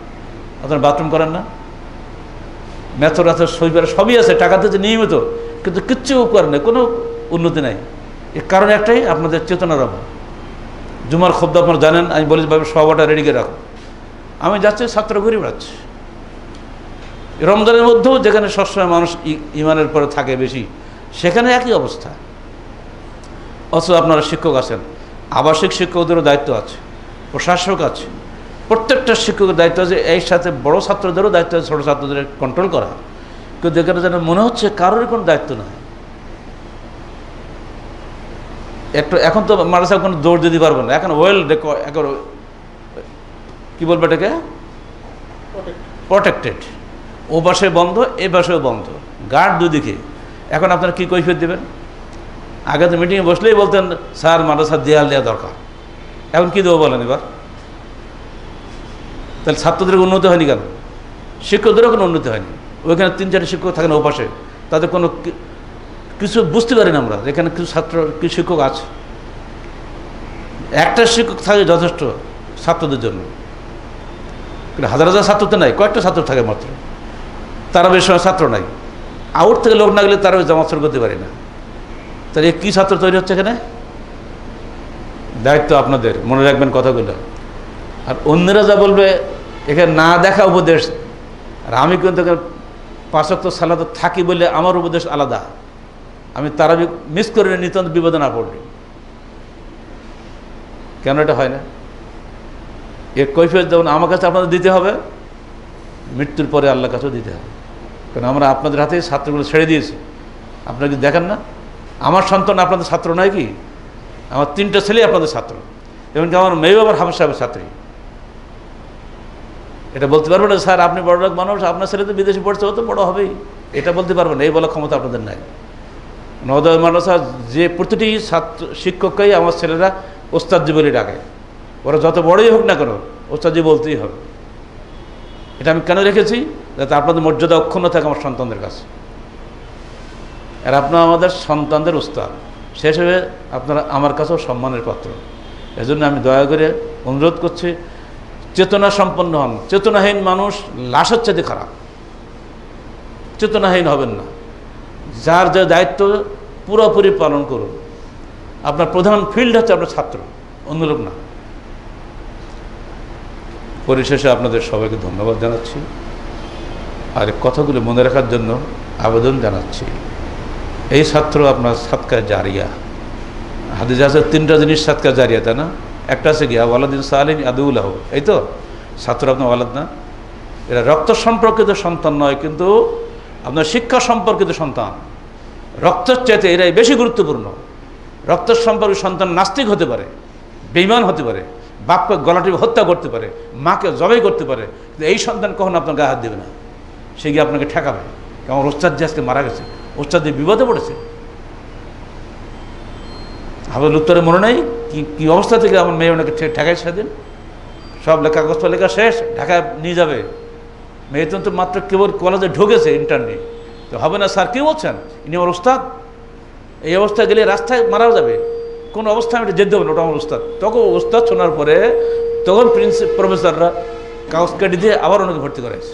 আপনার বাথরুম করেন না, ম্যাথর আছে, শৈবার সবই আছে, টাকা দিতে নিয়মিত, কিন্তু কিচ্ছু করেন না, কোনো উন্নতি নাই। এর কারণ একটাই, আপনাদের চেতনার অভাব। জুমার খদ্দ আপনারা জানেন, আমি বলি সভাটা রেডি করে রাখো, আমি যাচ্ছি ছাত্র ঘুরে বেড়াচ্ছি। রমজানের মধ্যেও যেখানে সবসময় মানুষ ইমানের পরে থাকে বেশি, সেখানে একই অবস্থা। অথচ আপনারা শিক্ষক আছেন, আবাসিক শিক্ষকদেরও দায়িত্ব আছে, প্রশাসক আছে, প্রত্যেকটা শিক্ষকের দায়িত্ব আছে, এই সাথে বড় ছাত্রদেরও দায়িত্ব আছে ছোটো ছাত্রদের কন্ট্রোল করা। কিন্তু এখানে যেন মনে হচ্ছে কারোরই কোনো দায়িত্ব নয়। একটু এখন তো মাদ্রাসা কোনো দৌড় দিতে পারবো না, এখন ওয়েল এখন কী বলবো এটাকে, প্রটেক্টেড। ও পাশে বন্ধ, এ পাশেও বন্ধ, গার্ড দুদিকে। এখন আপনারা কী কৈফিয়ত দেবেন? আগে তো মিটিংয়ে বসলেই বলতেন স্যার মাদ্রাসার দেয়াল দেওয়া দরকার, এখন কী দেবো বলেন এবার? তাহলে ছাত্রদের উন্নতি হয়নি কেন? শিক্ষকদেরও কোনো উন্নতি হয়নি। ওইখানে 3-4 শিক্ষক থাকেন ও পাশে, তাদের কোনো কিছু বুঝতে পারি না আমরা, এখানে কিছু ছাত্র কিছু শিক্ষক আছে, একটা শিক্ষক থাকে যথেষ্ট ছাত্রদের জন্য, কিন্তু হাজার হাজার ছাত্র তো নাই, কয়েকটা ছাত্র থাকে মাত্র, তারা বেশ সময় ছাত্র নাই। আউট থেকে লোক না গেলে তারা জামাত শুরু করতে পারি না। তাহলে কী ছাত্র তৈরি হচ্ছে এখানে? দায়িত্ব আপনাদের, মনে রাখবেন কথাগুলো। আর অন্যরা যা বলবে এখানে না দেখা উপদেশ, আর আমি কিন্তু 5 ওয়াক্ত সালাত থাকি বলে আমার উপদেশ আলাদা, আমি তারা মিস করে নিতান্ত বিপদে না পড়লি। কেন এটা হয় না? এর কৈফিয়ত যেমন আমার কাছে আপনাদের দিতে হবে, মৃত্যুর পরে আল্লাহর কাছেও দিতে হবে। কারণ আমরা আপনাদের হাতে ছাত্রগুলো ছেড়ে দিয়েছি, আপনারা কি দেখেন না? আমার সন্তান আপনাদের ছাত্র নয় কি? আমার 3টা ছেলে আপনাদের ছাত্র, এমনকি আমার মেয়েও আবার হাফেজ সাহেবের ছাত্রী। এটা বলতে পারবে না স্যার আপনি বড় লোক মানুষ, আপনার ছেলে তো বিদেশে পড়ছে, ও তো বড় হবেই, এটা বলতে পারবে না। এই বলার ক্ষমতা আপনাদের নাই। নওদয় মাদ্রাসা যে প্রতিটি ছাত্র শিক্ষককেই আমার ছেলেরা ওস্তাদজি বলে ডাকে, ওরা যত বড়ই হোক না কেন ওস্তাদজি বলতেই হবে। এটা আমি কেন রেখেছি? যাতে আপনাদের মর্যাদা অক্ষুণ্ণ থাকে আমার সন্তানদের কাছে। আর আপনারা আমাদের সন্তানদের উস্তাদ, শেষ হয়ে আপনারা আমার কাছেও সম্মানের পাত্র। এজন্য আমি দয়া করে অনুরোধ করছি, চেতনা সম্পন্ন হন। চেতনাহীন মানুষ লাশের চাইতে খারাপ। চেতনাহীন হবেন না, যার যা দায়িত্ব পুরোপুরি পালন করুন। আপনার প্রধান ফিল্ড হচ্ছে আপনার ছাত্র, অন্য লোক না। পরিশেষে আপনাদের সবাইকে ধন্যবাদ জানাচ্ছি, আর কথাগুলো মনে রাখার জন্য আবেদন জানাচ্ছি। এই ছাত্র আপনার সাদকা জারিয়া, হাদিসে আছে 3টা জিনিস সাদকা জারিয়া, তাই না? একটা আছে গিয়া ওয়ালাদিন সালিম আদুল্লাহ, এই তো ছাত্র আপনার ওয়ালাদ না। এরা রক্ত সম্পর্কিত সন্তান নয়, কিন্তু আপনার শিক্ষা সম্পর্কিত সন্তান। রক্তের চাইতে এরাই বেশি গুরুত্বপূর্ণ। রক্তের সম্পর্কিত সন্তান নাস্তিক হতে পারে, বেঈমান হতে পারে, বাপকে গলা টিপে হত্যা করতে পারে, মাকে জবাই করতে পারে, কিন্তু এই সন্তান কখনো আপনার গায়ে হাত দেবে না। সে গিয়ে আপনাকে ঠেকাবে। আমার ওস্তাদ যে আজকে মারা গেছে, ওস্তাদ যে বিপদে পড়েছে, হাফেজ উত্তরে মনে নেই কি অবস্থা থেকে আমার মেয়ে ওনাকে ঠেকায় সেদিন। সব কাগজপত্র লেখা শেষ, ঢাকায় নিয়ে যাবে। মেয়ে তো মাত্র কেবল কলেজে ঢুকেছে ইন্টারনি, তো হবে না স্যার কী বলছেন, ইনি আমার ওস্তাদ। এই অবস্থায় গেলে রাস্তায় মারাও যাবে, কোনো অবস্থায় আমি যেতে হবে না, ওটা আমার ওস্তাদ। তখন ওস্তাদ শোনার পরে তখন প্রফেসররা কাগজ কেটে দিয়ে আবার ওনাকে ভর্তি করাইছে।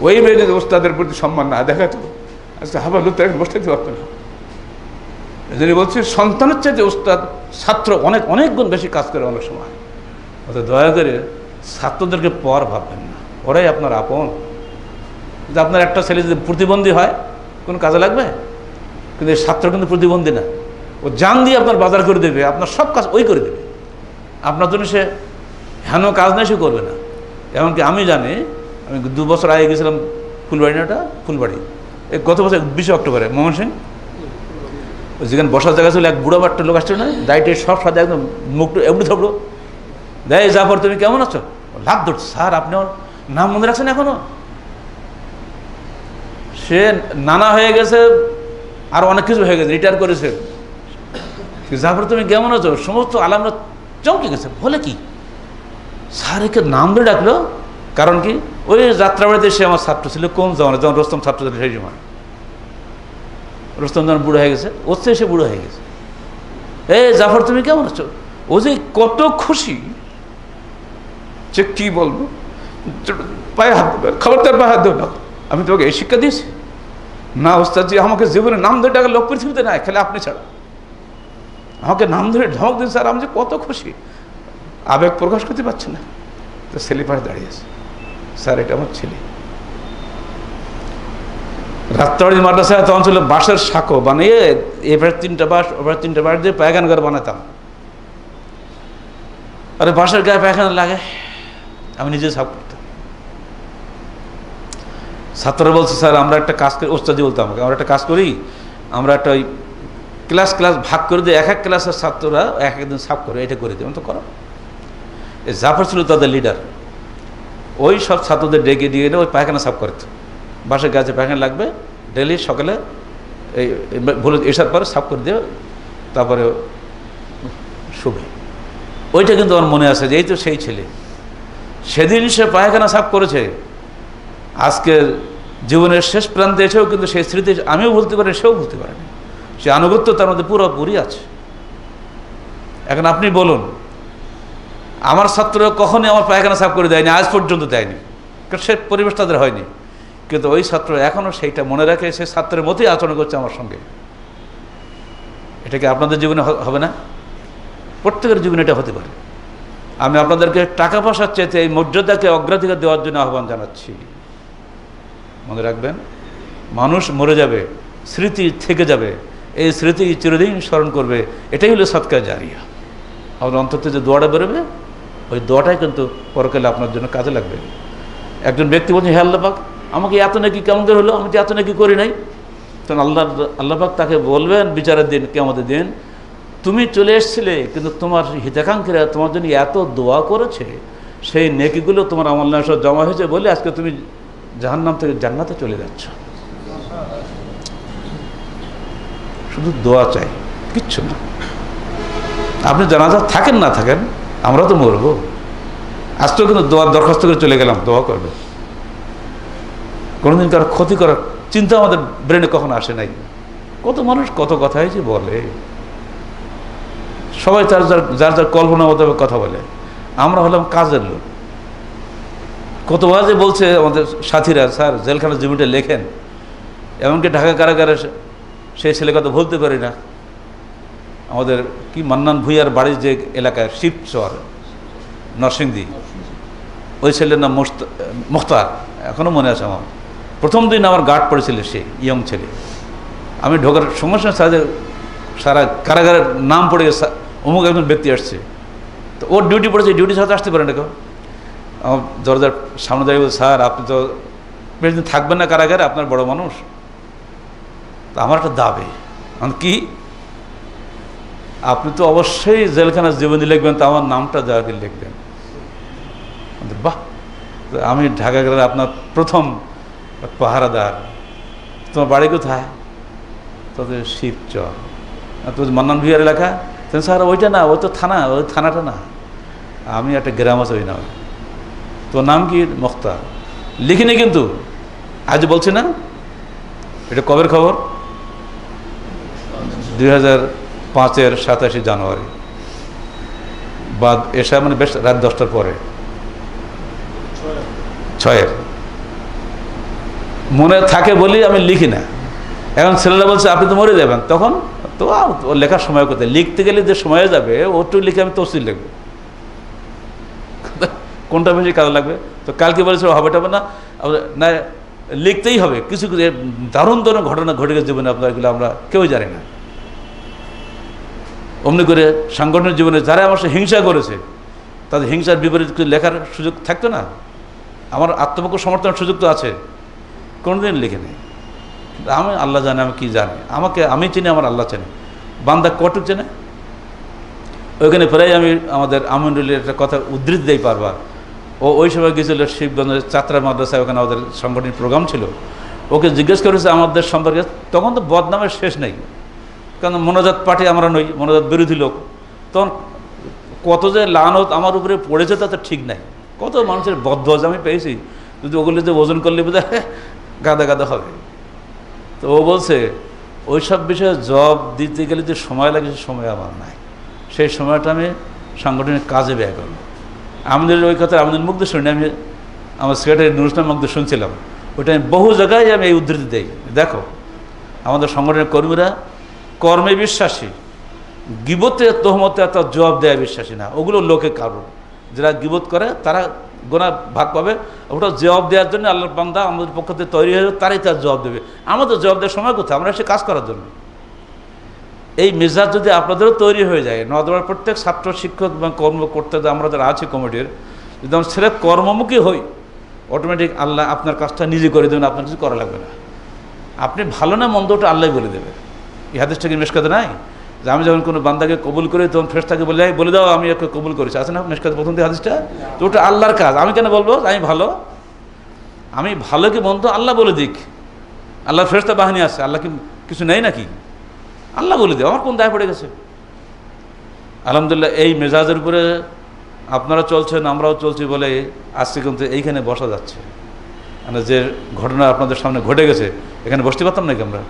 ওই মেয়ে যদি ওস্তাদের প্রতি সম্মান না দেখাতো, আজকে হাফেজ উত্তর বসতে পারতো না। যদি বলছি সন্তানের চাইতে ওস্তাদ ছাত্র অনেক গুণ বেশি কাজ করে অনেক সময়। অর্থাৎ দয়া করে ছাত্রদেরকে পর ভাববেন না, ওরাই আপনার আপন। কিন্তু আপনার একটা ছেলে যদি প্রতিবন্ধী হয় কোনো কাজে লাগবে? কিন্তু এই ছাত্র কিন্তু প্রতিবন্ধী না, ও জান দিয়ে আপনার বাজার করে দেবে, আপনার সব কাজ ওই করে দেবে। আপনার জন্য সে হেন কাজ নেই, সে করবে না। এমনকি আমি জানি, আমি 2 বছর আগে গেছিলাম ফুলবাড়ি, এই গত বছর 20 অক্টোবরে ময়মনসিং, যেখানে বসার জায়গা ছিল, এক বুড়ো বাট্টা লোক আসছিল না, দায়িত্বের সব সাথে একদম মুখটা এমনি থাকলো, দেয় জাফর তুমি কেমন আছো? লাভ ধরছে, স্যার আপনি আমার নাম মনে রাখছেন এখনো? সে নানা হয়ে গেছে, আর অনেক কিছু হয়ে গেছে, রিটায়ার করেছে। জাফর তুমি কেমন আছো? সমস্ত আলামরা চমকে গেছে, বলে কি স্যার একে নাম ধরে ডাকলো? কারণ কি, ওই যাত্রাবাড়িতে সে আমার ছাত্র ছিল। কোন জমানে? যখন রোস্তম ছাত্র ছিল সেই সময়। রোস্তম যখন বুড়ো হয়ে গেছে, ওর চেয়ে সে বুড়ো হয়ে গেছে। এই জাফর তুমি কেমন আছো? ও যে কত খুশি, সে কি বলবো, পায়ে হাত দেবে, খবরদার পায়ে হাত দেবে না। আমি তোমাকে এই শিক্ষা দিয়েছি না ওস্তাদজি? আমাকে জীবনে নাম ধরে ডাকা লোক পৃথিবীতে নাই, খেলে আপনি ছাড়া। আমাকে নাম ধরে ধমক দিন স্যার, আমি যে কত খুশি, আবেগ প্রকাশ করতে পারছি না। তো ছেলে পাশে দাঁড়িয়েছে, স্যার এটা আমার ছেলে। রাত্রাবাড়ি মাদ্রাসায় তখন ছিল বাঁশের সাঁকো বানিয়ে, এবার 3টা বাঁশ, ওবার 3টা বাঁশ দিয়ে পায়খানা ঘর বানাতাম। আরে বাঁশের গায়ে পায়খানা লাগে, আমি নিজে সাফ করতাম। ছাত্ররা বলছে স্যার আমরা একটা কাজ করি, ওস্তাদি বলতাম আমাকে, আমরা একটা কাজ করি, আমরা একটা ওই ক্লাস ভাগ করে দিই, এক ক্লাসের ছাত্ররা এক একদিন সাফ করে, এটা করে দিই। তো করো। এই জাফর ছিল তাদের লিডার, ওই সব ছাত্রদের ডেকে দিয়ে ওই পায়খানা সাফ করতো। বাসের গাছে পায়খানা লাগবে, ডেলি সকালে এই বলে এসার পরে সাফ করে দিয়ে তারপরে শুবে। ওইটা কিন্তু আমার মনে আছে যে এই তো সেই ছেলে, সেদিন সে পায়খানা সাফ করেছে। আজকে জীবনের শেষ প্রান্তে এসেও কিন্তু সেই স্মৃতি আমিও ভুলতে পারি, সেও ভুলতে পারেনি। সে আনুগত্য তার মধ্যে পুরোপুরি আছে। এখন আপনি বলুন, আমার ছাত্র কখনই আমার পায়খানা সাফ করে দেয়নি, আজ পর্যন্ত দেয়নি, কারণ সে পরিবেশ তাদের হয়নি। কিন্তু ওই ছাত্র এখনও সেইটা মনে রাখে, সে ছাত্রের মতোই আচরণ করছে আমার সঙ্গে। এটা কি আপনাদের জীবনে হবে না? প্রত্যেকের জীবনে এটা হতে পারে। আমি আপনাদেরকে টাকা পয়সার চাইতে এই মর্যাদাকে অগ্রাধিকার দেওয়ার জন্য আহ্বান জানাচ্ছি। মনে রাখবেন, মানুষ মরে যাবে, স্মৃতি থেকে যাবে, এই স্মৃতি চিরদিন স্মরণ করবে। এটাই হলো সদকা জারিয়া। আপনার অন্তত যে দোয়াটা বেরোবে, ওই দোয়াটাই কিন্তু পরকালে আপনার জন্য কাজে লাগবে। একজন ব্যক্তি বলছে, হে আল্লাহ পাক, আমাকে এত নাকি কেমন করে হলো, আমি তো এত নাকি করি নাই। তো তখন আল্লাহ পাক তাকে বলবেন বিচারের দিন, কিয়ামতের দিন, তুমি চলে এসেছিলে কিন্তু তোমার হিতাকাঙ্ক্ষীরা তোমার জন্য এত দোয়া করেছে, সেই নেকিগুলো তোমার আমলনামায় সব জমা হয়েছে বলে আজকে তুমি জাহান্নাম থেকে জান্নাতে চলে যাচ্ছ। শুধু দোয়া চাই, কিচ্ছু না। আপনি জানাজা থাকেন না থাকেন, আমরা তো মরবো। আজ তো কিন্তু দোয়ার দরখাস্ত করে চলে গেলাম, দোয়া করবে। কোনোদিন কারো ক্ষতি করার চিন্তা আমাদের ব্রেনে কখনো আসে নাই। কত মানুষ কত কথাই যে বলে, সবাই যার যার কল্পনা মোতাবেক কথা বলে। আমরা হলাম কাজের লোক। কত বাজে বলছে আমাদের সাথীরা, স্যার জেলখানার জমিটা লেখেন। এমনকি ঢাকা কারাগারে সেই ছেলে কথা বলতে পারি না। আমাদের কি মান্নান ভুঁইয়ার বাড়ির যে এলাকায় শিবচর নরসিংদী, ওই ছেলের নাম মুখতার, এখনও মনে আছে আমার। প্রথম দিন আমার গার্ড পড়েছিল, সে ইয়ং ছেলে। আমি ঢোকার সঙ্গে সঙ্গে সারা কারাগারের নাম পড়ে গেছে, অমুক একজন ব্যক্তি আসছে। তো ওর ডিউটি পড়েছে, ডিউটি ছাড়া আসতে পারেন না কেউ। আমার দরজার সামনে দাঁড়িয়ে বলছে, স্যার আপনি তো বেশি দিন থাকবেন না কারাগারে, আপনার বড় মানুষ। তা আমার একটা দাবি, কি আপনি তো অবশ্যই জেলখানার জীবনী লিখবেন, তো আমার নামটা দয়া লিখবেন। বাহ, আমি ঢাকা গেলে আপনার প্রথম পাহারাদার। তোমার বাড়ি কোথায়? তোদের শিবচর। তোদের মান্নান ভুঁইয়ার এলাকা? স্যার ওইটা না, ওই তো থানা, ওই থানাটা না, আমি একটা গ্রাম আছে ওই নাম। তোর নাম কি? মুখতার। লিখিনি কিন্তু, আজ বলছি না। এটা কবের খবর? 2005-এর 27 জানুয়ারি, বা এসা মানে বেশ রাত 10টার পরে, 6-এর। মনে থাকে বলি আমি লিখি না। এখন ছেলেরা বলছে আপনি তো মরে যাবেন, তখন তো ও লেখার সময় কোথায়? লিখতে গেলে যে সময় যাবে, ওটু লিখে আমি তফসিল লিখবো, কোনটা বেশি কাজে লাগবে? তো কালকে বলেছিল হবে না, না লিখতেই হবে। কিছু কিছু দারুণ দারুণ ঘটনা ঘটে গেছে জীবনে, আপনার এগুলো আমরা কেউ জানি না। অমনি করে সাংগঠনিক জীবনে যারা আমার সাথে হিংসা করেছে, তাদের হিংসার বিপরীত কিছু লেখার সুযোগ থাকতো না? আমার আত্মপক্ষ সমর্থনের সুযোগ তো আছে, কোনোদিন লিখে নেই। আমি আল্লাহ জানে আমি কি জানি, আমি চিনি, আমার আল্লাহ চেনে। বান্দা কটুক চেনে। ওইখানে প্রায় আমি আমাদের আমিনুলের একটা কথা উদ্ধৃতি দেই পারবার। ও ওই সময় গিয়েছিল শিবগঞ্জের চাত্রা মাদ্রাসায়, ওখানে আমাদের সাংগঠনিক প্রোগ্রাম ছিল। ওকে জিজ্ঞেস করেছে আমাদের সম্পর্কে, তখন তো বদনামের শেষ নেই, কারণ মোনাজাত পার্টি আমরা নই, মোনাজাত বিরোধী লোক। তখন কত যে লানত আমার উপরে পড়েছে তা তো ঠিক নাই। কত মানুষের বদভজ আমি পেয়েছি, যদি ওগুলিতে ওজন করলে বোধ হয় গাদা গাদা হবে। তো ও বলছে ওই সব বিষয়ে জবাব দিতে গেলে যে সময় লাগে, সে সময় আমার নাই, সেই সময়টা আমি সাংগঠনিক কাজে ব্যয় করব। আমাদের ওই কথা আমাদের মুগ্ধ শুনি, আমি আমার সেক্রেটারি নুর ইসলাম মুগ্ধ শুনছিলাম, ওইটা আমি বহু জায়গায় আমি এই উদ্ধৃতি দেই। দেখো আমাদের সংগঠনের কর্মীরা কর্মে বিশ্বাসী, গিবতে তহমতে এত জবাব দেওয়া বিশ্বাসী না। ওগুলো লোকে কারণ যারা গিবত করে তারা গোনা ভাগ পাবে, ওটা জবাব দেওয়ার জন্য আল্লাহর বান্দা আমাদের পক্ষ থেকে তৈরি হয়ে যাবে, তারাই তার জবাব দেবে। আমাদের জবাব দেওয়ার সময় কোথায়? আমরা এসে কাজ করার জন্য। এই মেজাজ যদি আপনাদেরও তৈরি হয়ে যায়, নর্দমার প্রত্যেক ছাত্র শিক্ষক এবং কর্মকর্তা আমরা যারা আছি কমিটির, যদি আমরা ছেলে কর্মমুখী হই, অটোমেটিক আল্লাহ আপনার কাজটা নিজে করে দেবেন, আপনার কিছু করা লাগবে না। আপনি ভালো না মন্দ ওটা আল্লাহ বলে দেবে। এই হাদিসটা কি মেশকাতে নাই যে আমি যখন কোনো বান্দাকে কবুল করি তখন ফেরেশতাকে বলে দাও আমি ওকে কবুল করেছি, আছে না মেশকাতে প্রথম দিকে হাদিসটা? তো ওটা আল্লাহর কাজ। আমি কেন বলবো আমি ভালো কি মন্দ আল্লাহ বলে দিক। আল্লাহর ফেরেশতা বাহিনী আছে, আল্লাহ কি কিছু নেই নাকি? আল্লাহ বলে দেবে, আমার কোন দায় পড়ে গেছে? আলহামদুলিল্লাহ এই মেজাজের উপরে আপনারা চলছেন, আমরাও চলছি বলে আজকে কিন্তু এইখানে বসা যাচ্ছে। মানে যে ঘটনা আপনাদের সামনে ঘটে গেছে, এখানে বসতে পারতাম নাকি আমরা?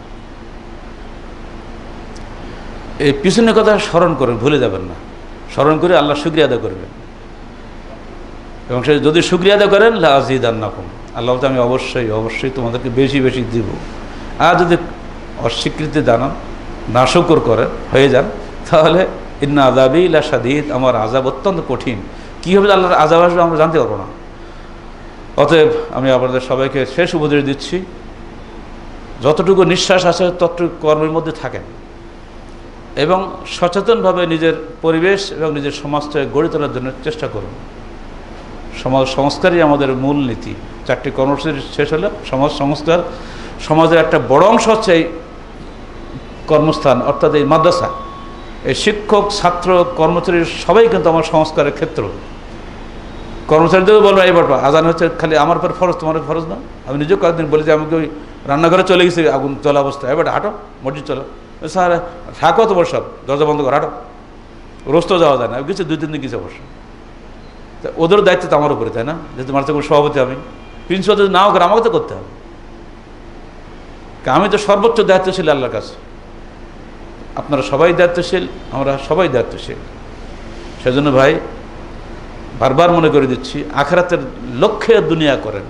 এই পিছনের কথা স্মরণ করেন, ভুলে যাবেন না। স্মরণ করে আল্লাহ শুকরিয়া আদায় করবেন, এবং সে যদি শুকরিয়া আদায় করেন লাযিদান্নাকুম, আল্লাহ আমি অবশ্যই তোমাদেরকে বেশি বেশি দিব। আর যদি অস্বীকৃতি জানান, নাশুকর করেন, হয়ে যান, তাহলে ইন্না আযাবি লাশাদীদ, আমার আযাব অত্যন্ত কঠিন। কী হবে আল্লাহর আযাব আসবে আমরা জানতে পারবো না। অতএব আমি আপনাদের সবাইকে শেষ উপদেশ দিচ্ছি, যতটুকু নিঃশ্বাস আছে ততটুকু কর্মের মধ্যে থাকেন, এবং সচেতনভাবে নিজের পরিবেশ এবং নিজের সমাজকে গড়ে তোলার জন্য চেষ্টা করুন। সমাজ সংস্কারই আমাদের মূল নীতি। 4টি কর্মসূচি শেষ হলো সমাজ সংস্কার। সমাজের একটা বড় অংশ হচ্ছে এই কর্মস্থান অর্থাৎ এই মাদ্রাসা, এই শিক্ষক ছাত্র কর্মচারী সবাই কিন্তু আমার সংস্কারের ক্ষেত্র। কর্মচারীদেরও বলবো এবার আজান হচ্ছে খালি আমার উপর ফরজ, তোমার ফরজ না। আমি নিজেও কয়েকদিন বলি যে আমাকে ওই রান্নাঘরে চলে গেছি আগুন চলা অবস্থা, এবার হাঁটো মসজিদ চলো, স্যার থাকো তোমার সব দরজা বন্ধ করো, হাঁটো, রোজ তো যাওয়া যায় না, গেছি 2-3 দিন গেছে অবশ্য। তা ওদের দায়িত্ব তো আমার উপরে, তাই না? যেহেতু মাদ্রাসা সভাপতি আমি, প্রিন্সিপাল যদি নাও করে আমাকে তো করতে হবে, আমি তো সর্বোচ্চ দায়িত্বশীল আল্লাহর কাছে। আপনারা সবাই দায়িত্বশীল, আমরা সবাই দায়িত্বশীল। সেজন্য ভাই বারবার মনে করে দিচ্ছি, আখিরাতের লক্ষ্যে দুনিয়া করেন,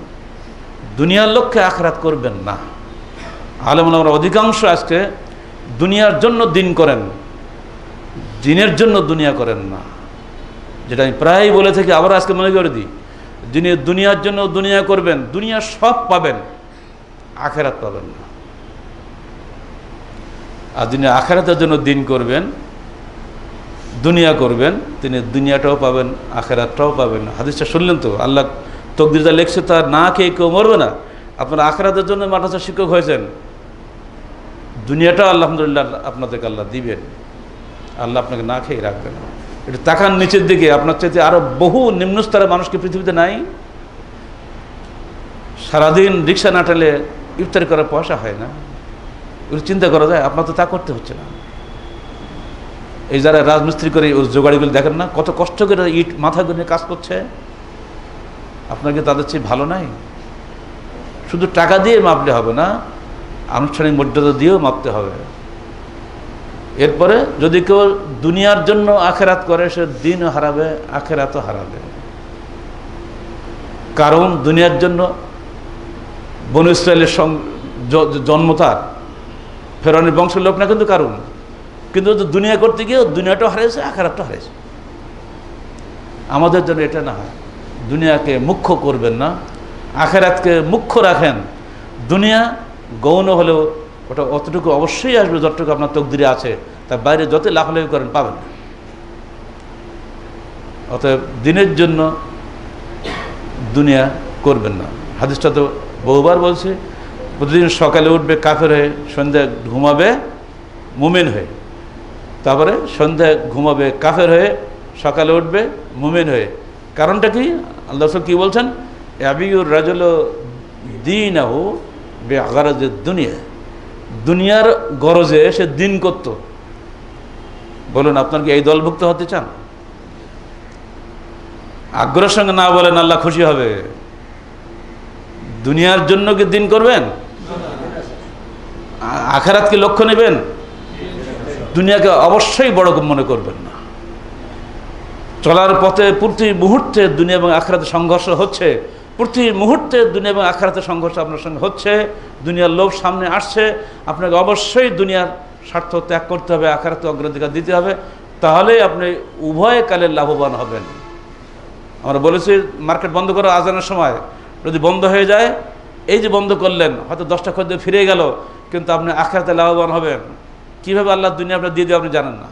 দুনিয়ার লক্ষ্যে আখিরাত করবেন না। আলেমুল আমরা অধিকাংশ আজকে দুনিয়ার জন্য দিন করেন, দিনের জন্য দুনিয়া করেন না, যেটা আমি প্রায় বলে থাকি, আবার আজকে মনে করে দিই, যিনি দুনিয়ার জন্য দুনিয়া করবেন, দুনিয়া সব পাবেন, আখিরাত পাবেন না। আর যিনি আখিরাতের জন্য দিন করবেন, দুনিয়া করবেন, তিনি দুনিয়াটাও পাবেন, আখিরাতটাও পাবেন। হাদিসটা শুনলেন তো, আল্লাহ তকদির যা লেখছে তার না খেয়ে কেউ মরবে না। আপনারা আখিরাতের জন্য মাদ্রাসার শিক্ষক হয়েছেন, দুনিয়াটাও আলহামদুলিল্লাহ আপনাদেরকে আল্লাহ দিবেন, আল্লাহ আপনাকে না খেয়ে রাখবেন। একটু তাকান নিচের দিকে, আপনার চাইতে আরো বহু নিম্ন স্তরের মানুষকে পৃথিবীতে নাই। সারাদিন রিক্সা না টানলে ইফতারি করার পয়সা হয় না, ওগুলো চিন্তা করা যায়? আপনার তো তা করতে হচ্ছে না। এই যারা রাজমিস্ত্রি করে ওই জোগাড়িগুলো দেখেন না, কত কষ্ট করে ইট মাথা গুনে কাজ করছে, আপনাকে তাদের চেয়ে ভালো নাই? শুধু টাকা দিয়ে মাপলে হবে না, আনুষ্ঠানিক মর্যাদা দিয়েও মাপতে হবে। এরপরে যদি কেউ দুনিয়ার জন্য আখেরাত করে, সে দিনও হারাবে, আখেরাতও হারাবে। কারণ দুনিয়ার জন্য বনু ইসরায়েলের জন্ম, তার ফেরাউনের বংশের লোক না কিন্তু, কারণ কিন্তু দুনিয়া করতে গিয়ে দুনিয়াটাও হারিয়েছে, আখেরাতটাও হারিয়েছে। আমাদের জন্য এটা না হয়, দুনিয়াকে মুখ্য করবেন না, আখেরাতকে মুখ্য রাখেন। দুনিয়া গৌণ হলেও ওটা অতটুকু অবশ্যই আসবে যতটুকু আপনার তকদিরে আছে, তার বাইরে যত লাফালাফি করেন পাবেন না। অতএব দিনের জন্য দুনিয়া করবেন না। হাদিসটা তো বহুবার বলছে, প্রতিদিন সকালে উঠবে কাফের হয়ে, সন্ধ্যায় ঘুমাবে মুমিন হয়ে, তারপরে সন্ধ্যায় ঘুমাবে কাফের হয়ে, সকালে উঠবে মুমিন হয়ে। কারণটা কি? আল্লাহ রাসূল কি বলছেন? আবিউর রাজুল দীনাহু বিগারাজিদ দুনিয়া, দুনিয়ার গরজে সে দিন করত। বলুন আপনার কি এই দলভুক্ত হতে চান? আগ্রহের সঙ্গে না বলেন, আল্লাহ খুশি হবে। দুনিয়ার জন্য কি দিন করবেন? আখিরাতকে লক্ষ্য নেবেন? দুনিয়াকে অবশ্যই বড় মনে করবেন না। চলার পথে প্রতি মুহূর্তে দুনিয়া এবং আখিরাতের সংঘর্ষ হচ্ছে, প্রতি মুহূর্তে দুনিয়া এবং আখিরাতের সংঘর্ষ আপনার সঙ্গে হচ্ছে। দুনিয়ার লোভ সামনে আসছে, আপনাকে অবশ্যই দুনিয়ার স্বার্থ ত্যাগ করতে হবে, আখিরাতে অগ্রাধিকার দিতে হবে, তাহলে আপনি উভয় কালে লাভবান হবেন। আমরা বলেছি মার্কেট বন্ধ করা আজানের সময়, যদি বন্ধ হয়ে যায়, এই যে বন্ধ করলেন, হয়তো 10টা খদ্দের ফিরে গেল, কিন্তু আপনি আখিরাতে লাভবান হবেন। কীভাবে আল্লাহ দুনিয়া আপনার দিয়ে দেবে আপনি জানেন না।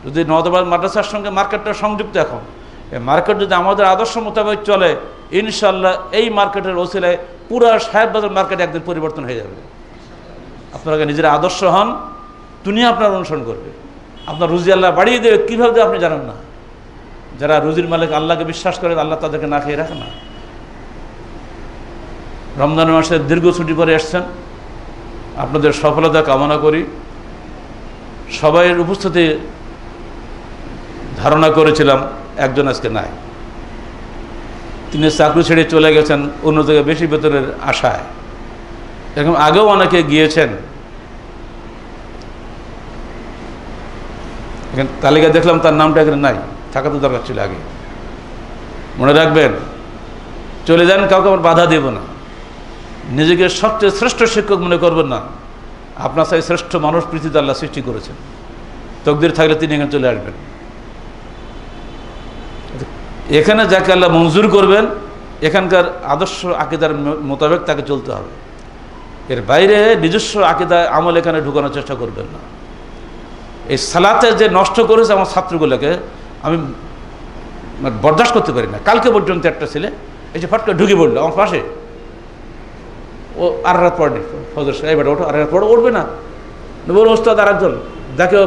যদি নওদাবাদ মাদ্রাসার সঙ্গে মার্কেটটা সংযুক্ত, এখন এই মার্কেট যদি আমাদের আদর্শ মোতাবেক চলে, ইনশাল্লাহ এই মার্কেটের ওসিলায় পুরো সাহেববাজার মার্কেট একদিন পরিবর্তন হয়ে যাবে। আপনারা নিজেরা আদর্শ হন, দুনিয়া আপনার অনুসরণ করবে, আপনার রুজি আল্লাহ বাড়িয়ে দেবে। কীভাবে আপনি জানেন না। যারা রুজির মালিক আল্লাহকে বিশ্বাস করে, আল্লাহ তাদেরকে না খেয়ে রাখে না। রমজান মাসের দীর্ঘ ছুটি পরে এসছেন, আপনাদের সফলতা কামনা করি। সবাইয়ের উপস্থিতি ধারণা করেছিলাম, একজন আজকে নাই, তিনি চাকরি ছেড়ে চলে গেছেন অন্য জায়গায় বেশি বেতনের আশায়। এরকম আগেও অনেকে গিয়েছেন, এখানে তালিকা দেখলাম, তার নামটা এখানে নাই, থাকা তো দরকার ছিল আগে। মনে রাখবেন, চলে যান, কাউকে আমার বাধা দেব না। নিজেকে সবচেয়ে শ্রেষ্ঠ শিক্ষক মনে করবেন না। আপনার সাথে শ্রেষ্ঠ মানুষ পৃথিবীতে আল্লাহ সৃষ্টি করেছেন, তকদির থাকলে তিনি এখানে চলে আসবেন। এখানে যাকে আল্লাহ মঞ্জুর করবেন, এখানকার আদর্শ আকীদার মোতাবেক তাকে চলতে হবে। এর বাইরে নিজস্ব আকীদা আমল এখানে ঢুকানোর চেষ্টা করবেন না। এই সালাতে যে নষ্ট করেছে আমার ছাত্রগুলোকে, আমি বরদাস্ত করতে পারি না। কালকে পর্যন্ত একটা ছেলে এই যে ফটকা ঢুকে পড়লো আমার পাশে, ও আর রাত পড়েনি, ফজর এবার ওঠো, আর রাত পড়ো, উঠবে না, নবীর ওস্তাদ আর একজন যাকে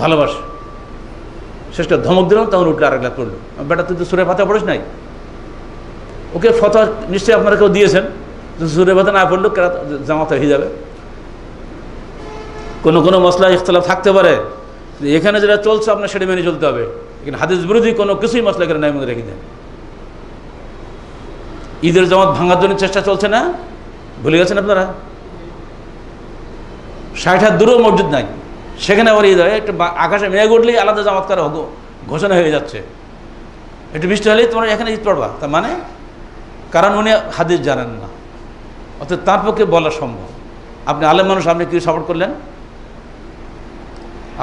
ভালোবাসে, শেষটা ধমক দিলাম, তখন উঠলে আরেক লাখ পড়লো, বেটা তুই তো সূরা ফাতিহা পড়িস নাই। ওকে ফতোয়া নিশ্চয়ই আপনারা কেউ দিয়েছেন, সূরা ফাতিহা না পড়লেও কেরাত জামাত হয়ে যাবে। কোনো কোনো মসলা ইখতিলাফ থাকতে পারে, এখানে যেটা চলছে আপনার সেটা মেনে চলতে হবে, কিন্তু হাদিস বিরোধী কোনো কিছুই মসলা এখানে নাই মনে রেখে দেন। ঈদের জামাত ভাঙার জন্য চেষ্টা চলছে না, ভুলে গেছেন আপনারা? 60 হাত দূরেও মসজিদ নাই, সেখানে আবার ঈদ হয়, একটু আকাশে মেঘ উঠলেই আলাদা জামাত করা ঘোষণা হয়ে যাচ্ছে, একটু বৃষ্টি হলেই তোমরা এখানে ঈদ পড়বা। তার মানে কারণ উনি হাদিস জানেন না, অর্থাৎ তার পক্ষে বলা সম্ভব। আপনি আলেম মানুষ, আপনি কি সাপোর্ট করলেন?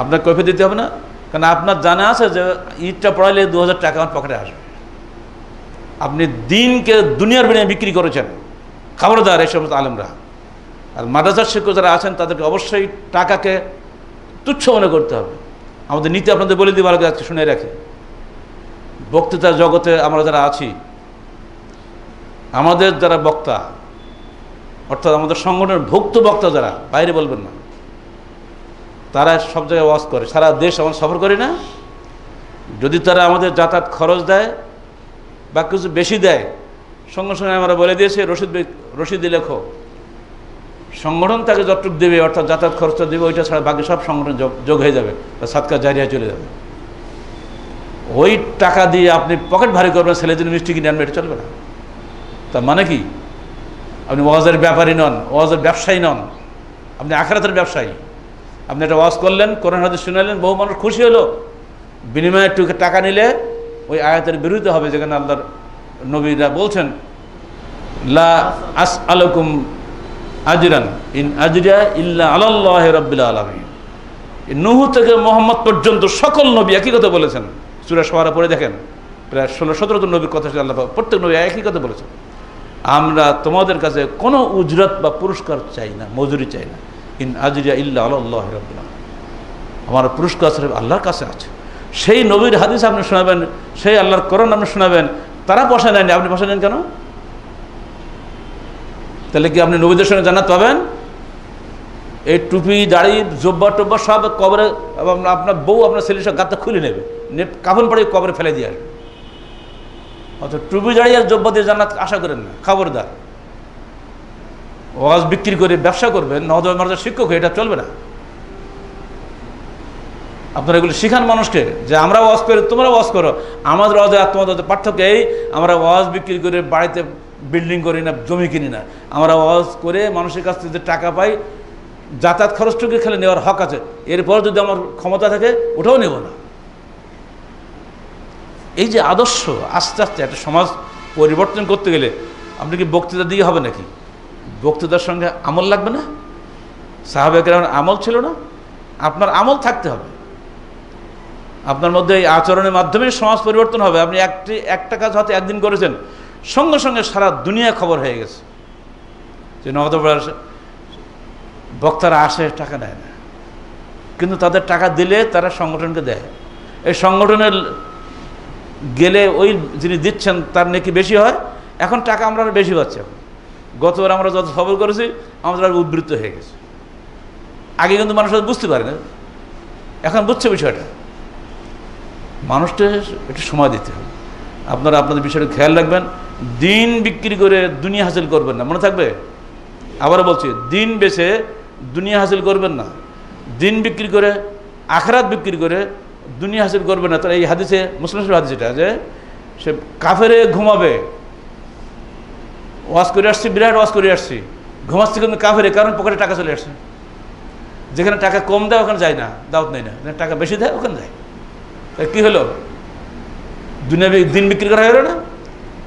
আপনার কৈফিয়ত দিতে হবে না, কারণ আপনার জানা আছে যে ঈদটা পড়াইলে 2000 টাকা আমার পকেটে আসবে। আপনি দিনকে দুনিয়ার বিনিময়ে বিক্রি করেছেন, খবরদার এই সমস্ত আলেমরা। আর মাদ্রাসার শিক্ষক যারা আছেন তাদেরকে অবশ্যই টাকাকে তুচ্ছ মনে করতে হবে। আমাদের নীতি আপনাদের বলে দিই, ভালো করে আজকে শুনে রাখি। বক্তৃতার জগতে আমরা যারা আছি, আমাদের যারা বক্তা, অর্থাৎ আমাদের সংগঠনের ভুক্ত বক্তা যারা, বাইরে বলবেন না, তারা সব জায়গায় ওয়াজ করে, সারা দেশ আমরা সফর করি না। যদি তারা আমাদের যাতায়াত খরচ দেয় বা কিছু বেশি দেয়, সঙ্গে সঙ্গে আমরা বলে দিয়েছি রসিদ লেখো, সংগঠন তাকে যতটুকু দেবে, অর্থাৎ যাতায়াত খরচটা দেবে, ওইটা ছাড়া বাকি সব সংগঠন যোগ হয়ে যাবে, সাদকা জারিয়া চলে যাবে। ওই টাকা দিয়ে আপনি পকেট ভারী করবেন, ছেলের জন্য মিষ্টি কিনে আনবে, এটা চলবে না। তার মানে কি? আপনি ওয়াজের ব্যাপারী নন, ওয়াজের ব্যবসায়ী নন, আপনি আখিরাতের ব্যবসায়ী। আপনি একটা ওয়াজ করলেন, কোরআন হাদিস শুনালেন, বহু মানুষ খুশি হলো, বিনিময়ে একটু টাকা নিলে ওই আয়াতের বিরুদ্ধে হবে, যেখানে আল্লাহর নবীরা বলছেন লা আসআলুকুম আজরান ইন আজরিয়া ইল্লা আলাল্লাহি রাব্বিল আলামিন। নূহ থেকে মুহাম্মদ পর্যন্ত সকল নবী একই কথা বলেছেন। সূরা শুআরা পড়ে দেখেন, প্রায় 16-17 জন নবীর কথা আল্লাহ প্রত্যেক নবী একই কথা বলেছেন, আমরা তোমাদের কাছে কোনো উজরত বা পুরস্কার চাই না, মজুরি চাই না। ইন আজরিয়া ইল্লা আলাল্লাহি রাব্বিল আলামিন, আমার পুরস্কার আল্লাহর কাছে আছে। সেই নবীর হাদিস আপনি শোনাবেন, সেই আল্লাহর কোরআন আপনি শোনাবেন, তারা পয়সা নেননি, আপনি পয়সা নেন কেন? তাহলে কি আপনি নবীদের সঙ্গে জান্নাত পাবেন? এই টুপি দাড়ি জব্বা টব্বা সব কবরে, আপনার বউ আপনার ছেলের সব গাতটা খুলে নেবে, কাফন পড়ে কবরে ফেলে দিয়ে আসবে। অর্থাৎ টুপি দাড়ি আর জব্বা দিয়ে জান্নাত আশা করেন না, খবরদার। ওয়াজ বিক্রি করে ব্যবসা করবেন, নওদয় মাদ্রাসার শিক্ষক হয়ে, এটা চলবে না। আপনারা এগুলো শিখান মানুষকে যে আমরা ওয়াজ করি, তোমরা ওয়াজ করো। আমাদের ওয়াজে আর তোমাদের পার্থক্য এই, আমরা ওয়াজ বিক্রি করে বাড়িতে বিল্ডিং করি না, জমি কিনি না। আমরা ওয়াজ করে মানুষের কাছ থেকে টাকা পাই, যাতায়াত খরচটুকু খেলে নেওয়ার হক আছে, এরপর যদি আমার ক্ষমতা থাকে ওটাও নেব না। এই যে আদর্শ, আস্তে আস্তে একটা সমাজ পরিবর্তন করতে গেলে আপনি কি বক্তৃতা দিয়ে হবে নাকি? বক্তৃতার সঙ্গে আমল লাগবে না? সাহাবায়ে কেরামের আমল ছিল না? আপনার আমল থাকতে হবে, আপনার মধ্যে এই আচরণের মাধ্যমে সমাজ পরিবর্তন হবে। আপনি একটা কাজ হয়তো একদিন করেছেন, সঙ্গে সঙ্গে সারা দুনিয়া খবর হয়ে গেছে যে নওদপাড়ার বক্তারা আসে, টাকা নেয় না, কিন্তু তাদের টাকা দিলে তারা সংগঠনকে দেয়। এই সংগঠনের গেলে ওই যিনি দিচ্ছেন তার নাকি বেশি হয়। এখন টাকা আমরা বেশি পাচ্ছি। এখন গতবার আমরা যত খবর করেছি আমাদের আর উদ্বৃত্ত হয়ে গেছে। আগে কিন্তু মানুষ বুঝতে পারে না, এখন বুঝছে বিষয়টা। মানুষটা একটু সময় দিতে হবে। আপনারা আপনাদের বিষয়টা খেয়াল রাখবেন, দিন বিক্রি করে দুনিয়া হাসিল করবেন না, মনে থাকবে। আবারও বলছি, দিন বেচে দুনিয়া হাসিল করবেন না, দিন বিক্রি করে আখিরাত বিক্রি করে দুনিয়া হাসিল করবেন না। তার এই হাদিসে, মুসলিম হাদিস এটা, যে সে কাফেরে ঘুমাবে, ওয়াজ করে আসছি, বিরাট ওয়াজ করে আসছি, ঘুমাচ্ছি কিন্তু কাফেরে, কারণ পকেটে টাকা চলে আসছে। যেখানে টাকা কম দেয় ওখানে যায় না, দাওয়াত নেই না, টাকা বেশি দেয় ওখানে যায়। তাই কী হলো? দুনিয়া দিন বিক্রি করা হলো না?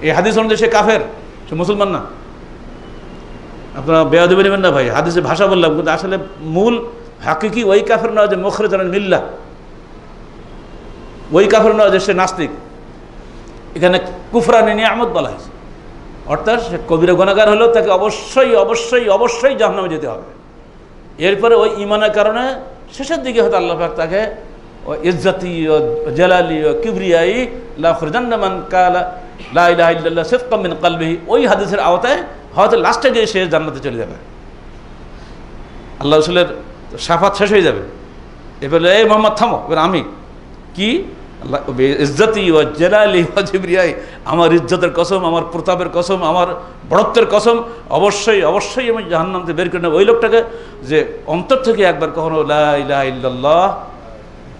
এই হাদিস অনুযায়ী সে কাফের, সে মুসলমান না। আপনারা বেয়াদবি নেবেন না ভাই, হাদিসে ভাষা বললাম, কিন্তু আসলে মূল হাকিকি ওই কাফের নয় যে মুখরিজ আনিল মিল্লাহ, ওই কাফের নয় যে সে নাস্তিক। এখানে কুফরানি নিয়ামত বলা হয়েছে, অর্থাৎ সে কবিরা গুনাহগার হলেও তাকে অবশ্যই অবশ্যই অবশ্যই জাহান্নামে যেতে হবে। এরপরে ওই ঈমানের কারণে শেষের দিকে হয়তো আল্লাহ পাক তাকে ইজ্জতি ও জালালি ও কিবরিয়াই লা খুরজান্না মান কালা লা ইলাহা ইল্লাল্লাহ সিদকাম মিন কলবিহি, ওই হাদিসের আওতায় হয়তো লাস্টে গিয়ে সে জান্নাতে চলে যাবে। আল্লাহ রাসূলের তো সাফাত শেষ হয়ে যাবে। এবার এই মোহাম্মদ থামো, এবার আমি কি ইজ্জতি ও জেলালি ও জিবরিয়াই, আমার ইজ্জতের কসম, আমার প্রতাপের কসম, আমার বড়ত্বের কসম, অবশ্যই অবশ্যই আমি জাহান্নাম থেকে বের করে নেব ওই লোকটাকে যে অন্তর থেকে একবার কখনো লা ইলাহা ইল্লাল্লাহ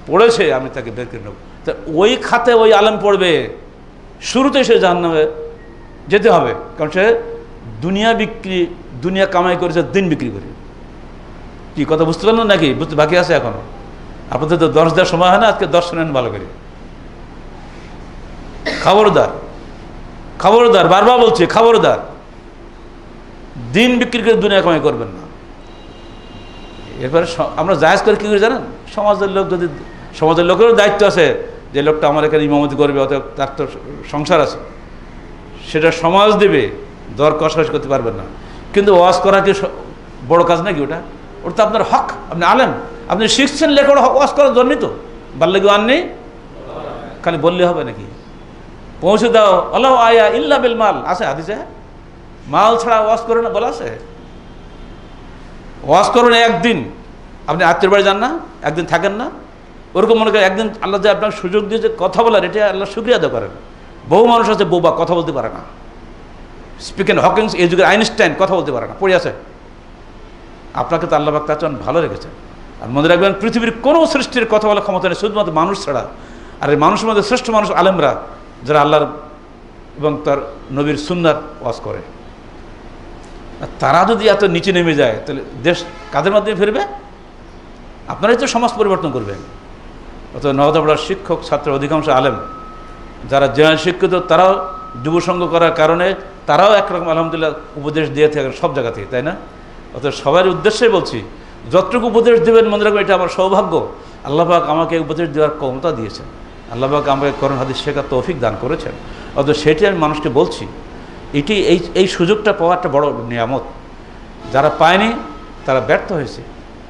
পড়েছে, আমি তাকে বের করে নেব। তা ওই খাতে ওই আলেম পড়বে, শুরুতে সে জাহান্নামে যেতে হবে, কারণ সে দুনিয়া কামাই করেছে দিন বিক্রি করে। কি কথা বুঝতে পারলেন নাকি? বুঝতে বাকি আছে এখনো? আপনাদের তো 10 দেওয়ার সময় হয় না, আজকে 10 শোনেন ভালো করে। খবরদার, খবরদার, বারবার বলছি খবরদার, দিন বিক্রি করে দুনিয়া কামাই করবেন না। এরপরে আমরা জায়েজ করে কী করে জানেন? সমাজের লোক যদি, সমাজের লোকেরও দায়িত্ব আছে যে লোকটা আমার এখানে ইমামতি করবে, অতএব তার তো সংসার আছে, সেটা সমাজ দেবে, দর কষাকষি করতে পারবেন না। কিন্তু ওয়াজ করা কি বড় কাজ নাকি? ওটা তো আপনার হক, আপনি আলেম, আপনি শিখছেন লেখা, ওয়াজ করার জন্যই তো। বাল্যে আন নেই, খালি বললে হবে নাকি? পৌঁছে দাও আল্লাহ আয়া ইল্লা বিল মাল, আছে হাদিসে, মাল ছাড়া ওয়াজ করে না বলা আছে। ওয়াজ করুন একদিন, আপনি আত্মীয় বাড়ি যান না, একদিন থাকেন না, ওরকম মনে করেন একদিন আল্লাহ যে আপনার সুযোগ দিয়েছে কথা বলার, এটা আল্লাহ শুকরিয়া আদায় করেন। বহু মানুষ আছে বোবা, কথা বলতে পারে না। স্পিকিং হকিংস, এই যুগের আইনস্টাইন কথা বলতে পারে না, পড়ে আছে। আপনাকে তো আল্লাহ পাক তার জন্য ভালো রেখেছেন। আর মনে রাখবেন, পৃথিবীর কোনো সৃষ্টির কথা বলার ক্ষমতা নেই শুধুমাত্র মানুষ ছাড়া। আর এই মানুষের মধ্যে শ্রেষ্ঠ মানুষ আলেমরা, যারা আল্লাহর এবং তার নবীর সুন্নাত ওয়াজ করে। তারা যদি এত নিচে নেমে যায়, তাহলে দেশ কাদের মাধ্যমে ফিরবে? আপনারাই তো সমাজ পরিবর্তন করবেন। অত নওদাপাড়ার শিক্ষক ছাত্র অধিকাংশ আলেম যারা জেনারেল শিক্ষিত, তারাও যুবসংঘ করার কারণে তারাও একরকম আলহামদুলিল্লাহ উপদেশ দিয়ে থাকেন সব জায়গা থেকে, তাই না? অত সবার উদ্দেশ্যে বলছি, যতটুকু উপদেশ দেবেন মনে রাখবেন এটা আমার সৌভাগ্য। আল্লাহ পাক আমাকে উপদেশ দেওয়ার ক্ষমতা দিয়েছেন, আল্লাহ পাক আমাকে কোরআন হাদিস শেখার তৌফিক দান করেছেন। অত সেটি আমি মানুষকে বলছি, এটি এই সুযোগটা পাওয়া একটা বড় নিয়ামত। যারা পায়নি তারা ব্যর্থ হয়েছে।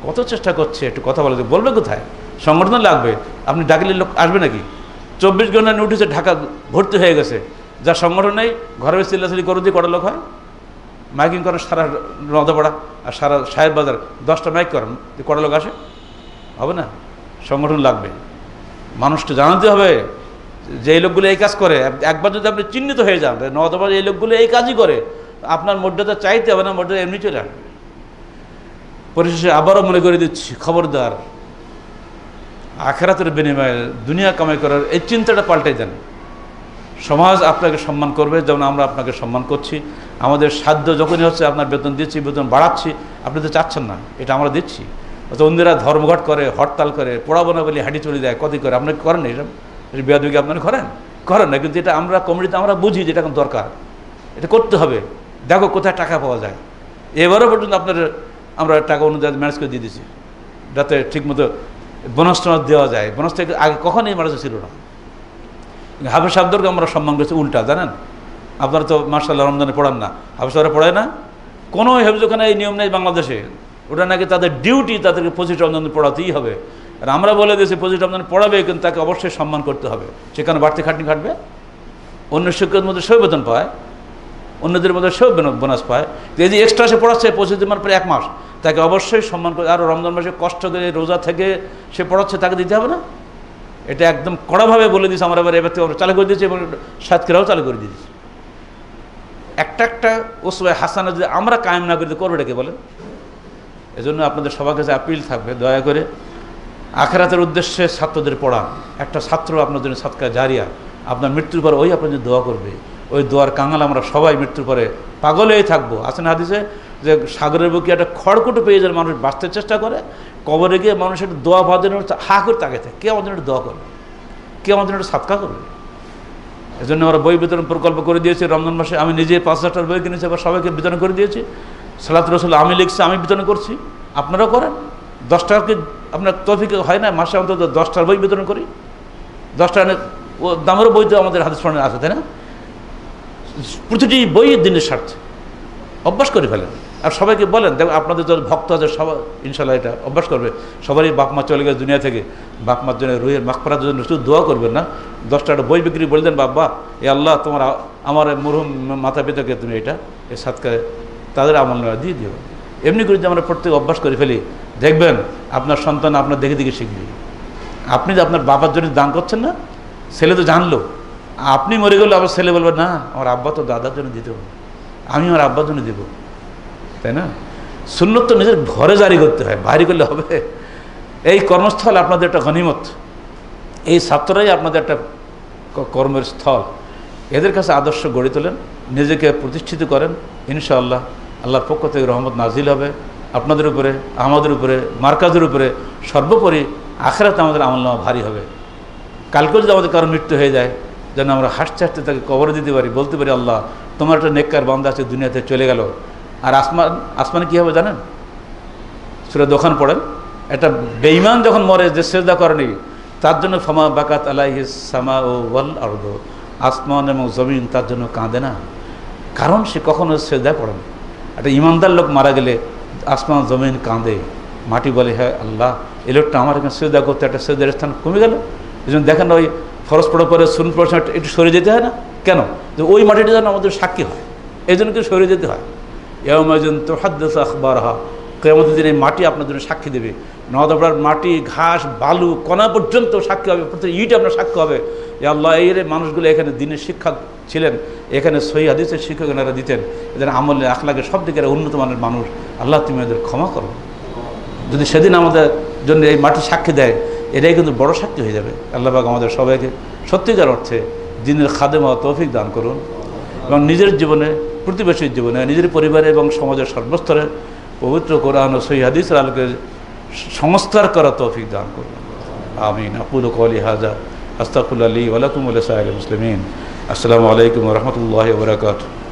কত চেষ্টা করছে একটু কথা বলবে কোথায়? সংগঠন লাগবে, আপনি ডাকলে লোক আসবে নাকি? 24 ঘন্টা নোটিশে ঢাকা ভর্তি হয়ে গেছে, যা সংগঠন নেই, ঘরে চিল্লাচিল্লি করে দিয়ে কটা লোক হয়? মাইকিং করেন সারা নওদাপাড়া আর সারা সাহেব বাজার, 10টা মাইক করেন, কটা লোক আসে? হবে না। সংগঠন লাগবে, মানুষকে জানাতে হবে যে এই লোকগুলো এই কাজ করে। একবার যদি আপনি চিহ্নিত হয়ে যান নওদাপাড়া এই লোকগুলো এই কাজই করে, আপনার মর্যাদা চাইতে হবে না, মর্যাদা এমনি চলে আসবে। পরিশেষে আবারও মনে করে দিচ্ছি, খবরদার, আখেরাতের বিনিময়ে দুনিয়া কামাই করার এই চিন্তাটা পাল্টে দেন। সমাজ আপনাকে সম্মান করবে যেমন আমরা আপনাকে সম্মান করছি। আমাদের সাধ্য যখনই হচ্ছে আপনার বেতন দিচ্ছি, বেতন বাড়াচ্ছি, আপনি তো চাচ্ছেন না, এটা আমরা দিচ্ছি। অথবা অন্যরা ধর্মঘট করে, হরতাল করে, পড়াবো না বলে হাঁটি চলে যায়, কতই করে, আপনাকে করেন না এসব? বেয়াদবি আপনারা করেন না, কিন্তু এটা আমরা কমিটিতে আমরা বুঝি যে এটা এখন দরকার, এটা করতে হবে। দেখো কোথায় টাকা পাওয়া যায়। এবারও পর্যন্ত আমরা টাকা অনুযায়ী ম্যানেজ করে দিয়ে দিচ্ছি, যাতে ঠিকমতো বোনাস টোনাস দেওয়া যায়। বোনাস থেকে আগে কখনোই মানুষ ছিল না। হাফেজ সাহেবদেরকে আমরা সম্মান করেছি উল্টা, জানেন? আপনারা তো মাশাআল্লাহ রমজানে পড়ান না, হাফেজ সাহেবরা পড়ায় না। কোনো হেফজখানে এই নিয়ম নেই বাংলাদেশে, ওটা নাকি তাদের ডিউটি, তাদেরকে 25 রমজান পড়াতেই হবে। আর আমরা বলে দিয়েছি 25 রমজান পড়াবে, কিন্তু তাকে অবশ্যই সম্মান করতে হবে। সেখানে বাড়তি খাটনি খাটবে, অন্য শিক্ষকের মধ্যে সেও বেতন পায়, অন্যদের মধ্যে সেও বোনাস পায়। এই যে এক্সট্রা সে পড়াচ্ছে 25 দিন পরে 1 মাস, তাকে অবশ্যই সম্মান করে। আরও রমজান মাসে কষ্ট করে রোজা থেকে সে পড়াচ্ছে, তাকে দিতে হবে না? এটা একদম কড়াভাবে বলে দিয়েছি আমরা। এবার থেকে আমরা চালু করে দিয়েছি এবং সাতক্ষীরাও চালু করে দিয়েছি। একটা ওসওয়ায়ে হাসানা যদি আমরা কায়েম না করতে, করবে এটাকে বলেন? এজন্য আপনাদের সবার কাছে আপিল থাকবে, দয়া করে আখিরাতের উদ্দেশ্যে ছাত্রদের পড়ান। একটা ছাত্র আপনার জন্য সাদকা জারিয়া, আপনার মৃত্যুর পর ওই আপনার জন্য দোয়া করবে। ওই দোয়ার কাঙাল আমরা সবাই মৃত্যুর পরে পাগলেই থাকবো। আসেন হাদিসে যে সাগরের বুকে একটা খড়কুটো পেয়ে যায়, মানুষ বাঁচতে চেষ্টা করে, কবরে গিয়ে মানুষ একটু দোয়া পাওয়ার জন্য হা করে তাকে থাকে, কে আমাদের একটু দোয়া করবে, কে আমাদের একটু সাদকা করবে। এজন্য আমরা বই বিতরণ প্রকল্প করে দিয়েছি। রমজান মাসে আমি নিজে 5,000টার বই কিনেছি, আবার সবাইকে বিতরণ করে দিয়েছি। সালাত রাসূল আমি লিখছি, আমি বিতরণ করছি, আপনারাও করেন। 10 টাকা আপনার তৌফিক হয় না, মাসে অন্তত 10টার বই বিতরণ করি। 10 টাকা দামেরও বই তো আমাদের হাদিস পড়ানো আছে, তাই না? প্রতিটি বই দিনের স্বার্থে অভ্যাস করে ফেলেন। আর সবাইকে বলেন, দেখো আপনাদের যত ভক্ত আছে সবাই ইনশাল্লাহ এটা অভ্যাস করবে। সবারই বাপ মা চলে গেছে দুনিয়া থেকে, বাপ মার জন্য রুহের মাগফিরাতের জন্য শুধু দোয়া করবেন না, 10 টাকা বই বিক্রি বলে দেন, বাবা এ আল্লাহ তোমার আমার মরহুম মাতা পিতাকে তুমি এটা এই সাদকায় তাদের আমল নেওয়া দিয়ে দিও। এমনি করে যদি আমরা প্রত্যেক অভ্যাস করে ফেলি, দেখবেন আপনার সন্তান আপনার দেখে দেখে শিখবে। আপনি যে আপনার বাবার জন্য দান করছেন না, ছেলে তো জানলো, আপনি মরে গেলে আবার ছেলে বলবে না আমার আব্বা তো দাদার জন্য দিতে হবে, আমি আমার আব্বার জন্য দেবো, তাই না? সুন্নত তো নিজের ঘরে জারি করতে হয়, বাইরে করলে হবে? এই কর্মস্থল আপনাদের একটা গনিমত, এই ছাত্ররাই আপনাদের একটা কর্মের স্থল। এদের কাছে আদর্শ গড়ে তোলেন, নিজেকে প্রতিষ্ঠিত করেন, ইনশাআল্লাহ আল্লাহর পক্ষ থেকে রহমত নাজিল হবে আপনাদের উপরে, আমাদের উপরে, মার্কাজের উপরে, সর্বোপরি আখিরাতে আমাদের আমলনামা ভারী হবে। কালকেও যদি আমাদের কারো মৃত্যু হয়ে যায়, যেন আমরা হাসতে হাসতে তাকে কবরে দিতে পারি, বলতে পারি আল্লাহ তোমার একটা নেককার বান্দা আছে দুনিয়াতে চলে গেল। আর আসমানে কী হবে জানেন? সূরা দোকান পড়েন, একটা বেঈমান যখন মরে, যে সেজদা করেনি, তার জন্য ফামা বাকাত আলাইহিস সামা ও ওয়াল আরদ, আসমান এবং জমিন তার জন্য কাঁদে না, কারণ সে কখনো সেজদা পড়ে না। একটা ইমানদার লোক মারা গেলে আসমান জমিন কাঁদে, মাটি বলে হ্যাঁ আল্লাহ এই লোকটা আমার এখানে সেজদা করতে, একটা সেজদার স্থান কমে গেল। এই জন্য দেখেন ওই ফরজ পড়ার পরে সুন্নত পড়ার সময় একটু সরে যেতে হয় না কেন? যে ওই মাটিটা যেন আমাদের সাক্ষী হয়, এই জন্য কিন্তু সরে যেতে হয়। ইয়াউমাইযিন তুহাদ্দিসু আখবারহা, কিয়ামতের দিন এই মাটি আপনার জন্য সাক্ষী দেবে। নওদাপাড়ার মাটি, ঘাস, বালু, কণা পর্যন্ত সাক্ষী হবে, প্রত্যেক ইট আপনার সাক্ষ্য হবে, এ আল্লাহ এই মানুষগুলো এখানে দিনের শিক্ষক ছিলেন, এখানে সহিহ হাদিসের শিক্ষক এনারা দিতেন, এদের আমলে আখলাকে সব দিকে উন্নত মানের মানুষ, আল্লাহ তুমি এদের ক্ষমা করো। যদি সেদিন আমাদের জন্য এই মাটি সাক্ষী দেয়, এটাই কিন্তু বড় সাক্ষী হয়ে যাবে। আল্লাহ পাক আমাদের সবাইকে সত্যিকার অর্থে দিনের খাদেম হওয়ার তৌফিক দান করুন, এবং নিজের জীবনে, প্রতিবেশীর জীবনে, নিজের পরিবারে এবং সমাজের সর্বস্তরে পবিত্র কোরআন ও সহিহ হাদিসের আলোকে সংস্কার করার তৌফিক দান করুন। আমিন। আকুলু কওলি হাযা আস্তাগফিরুল্লাহ লি ওয়া লাকুম ওয়া লিসাইরিল মুসলিমিন। আসসালামু আলাইকুম ওয়া রাহমাতুল্লাহি ওয়া বারাকাতুহু।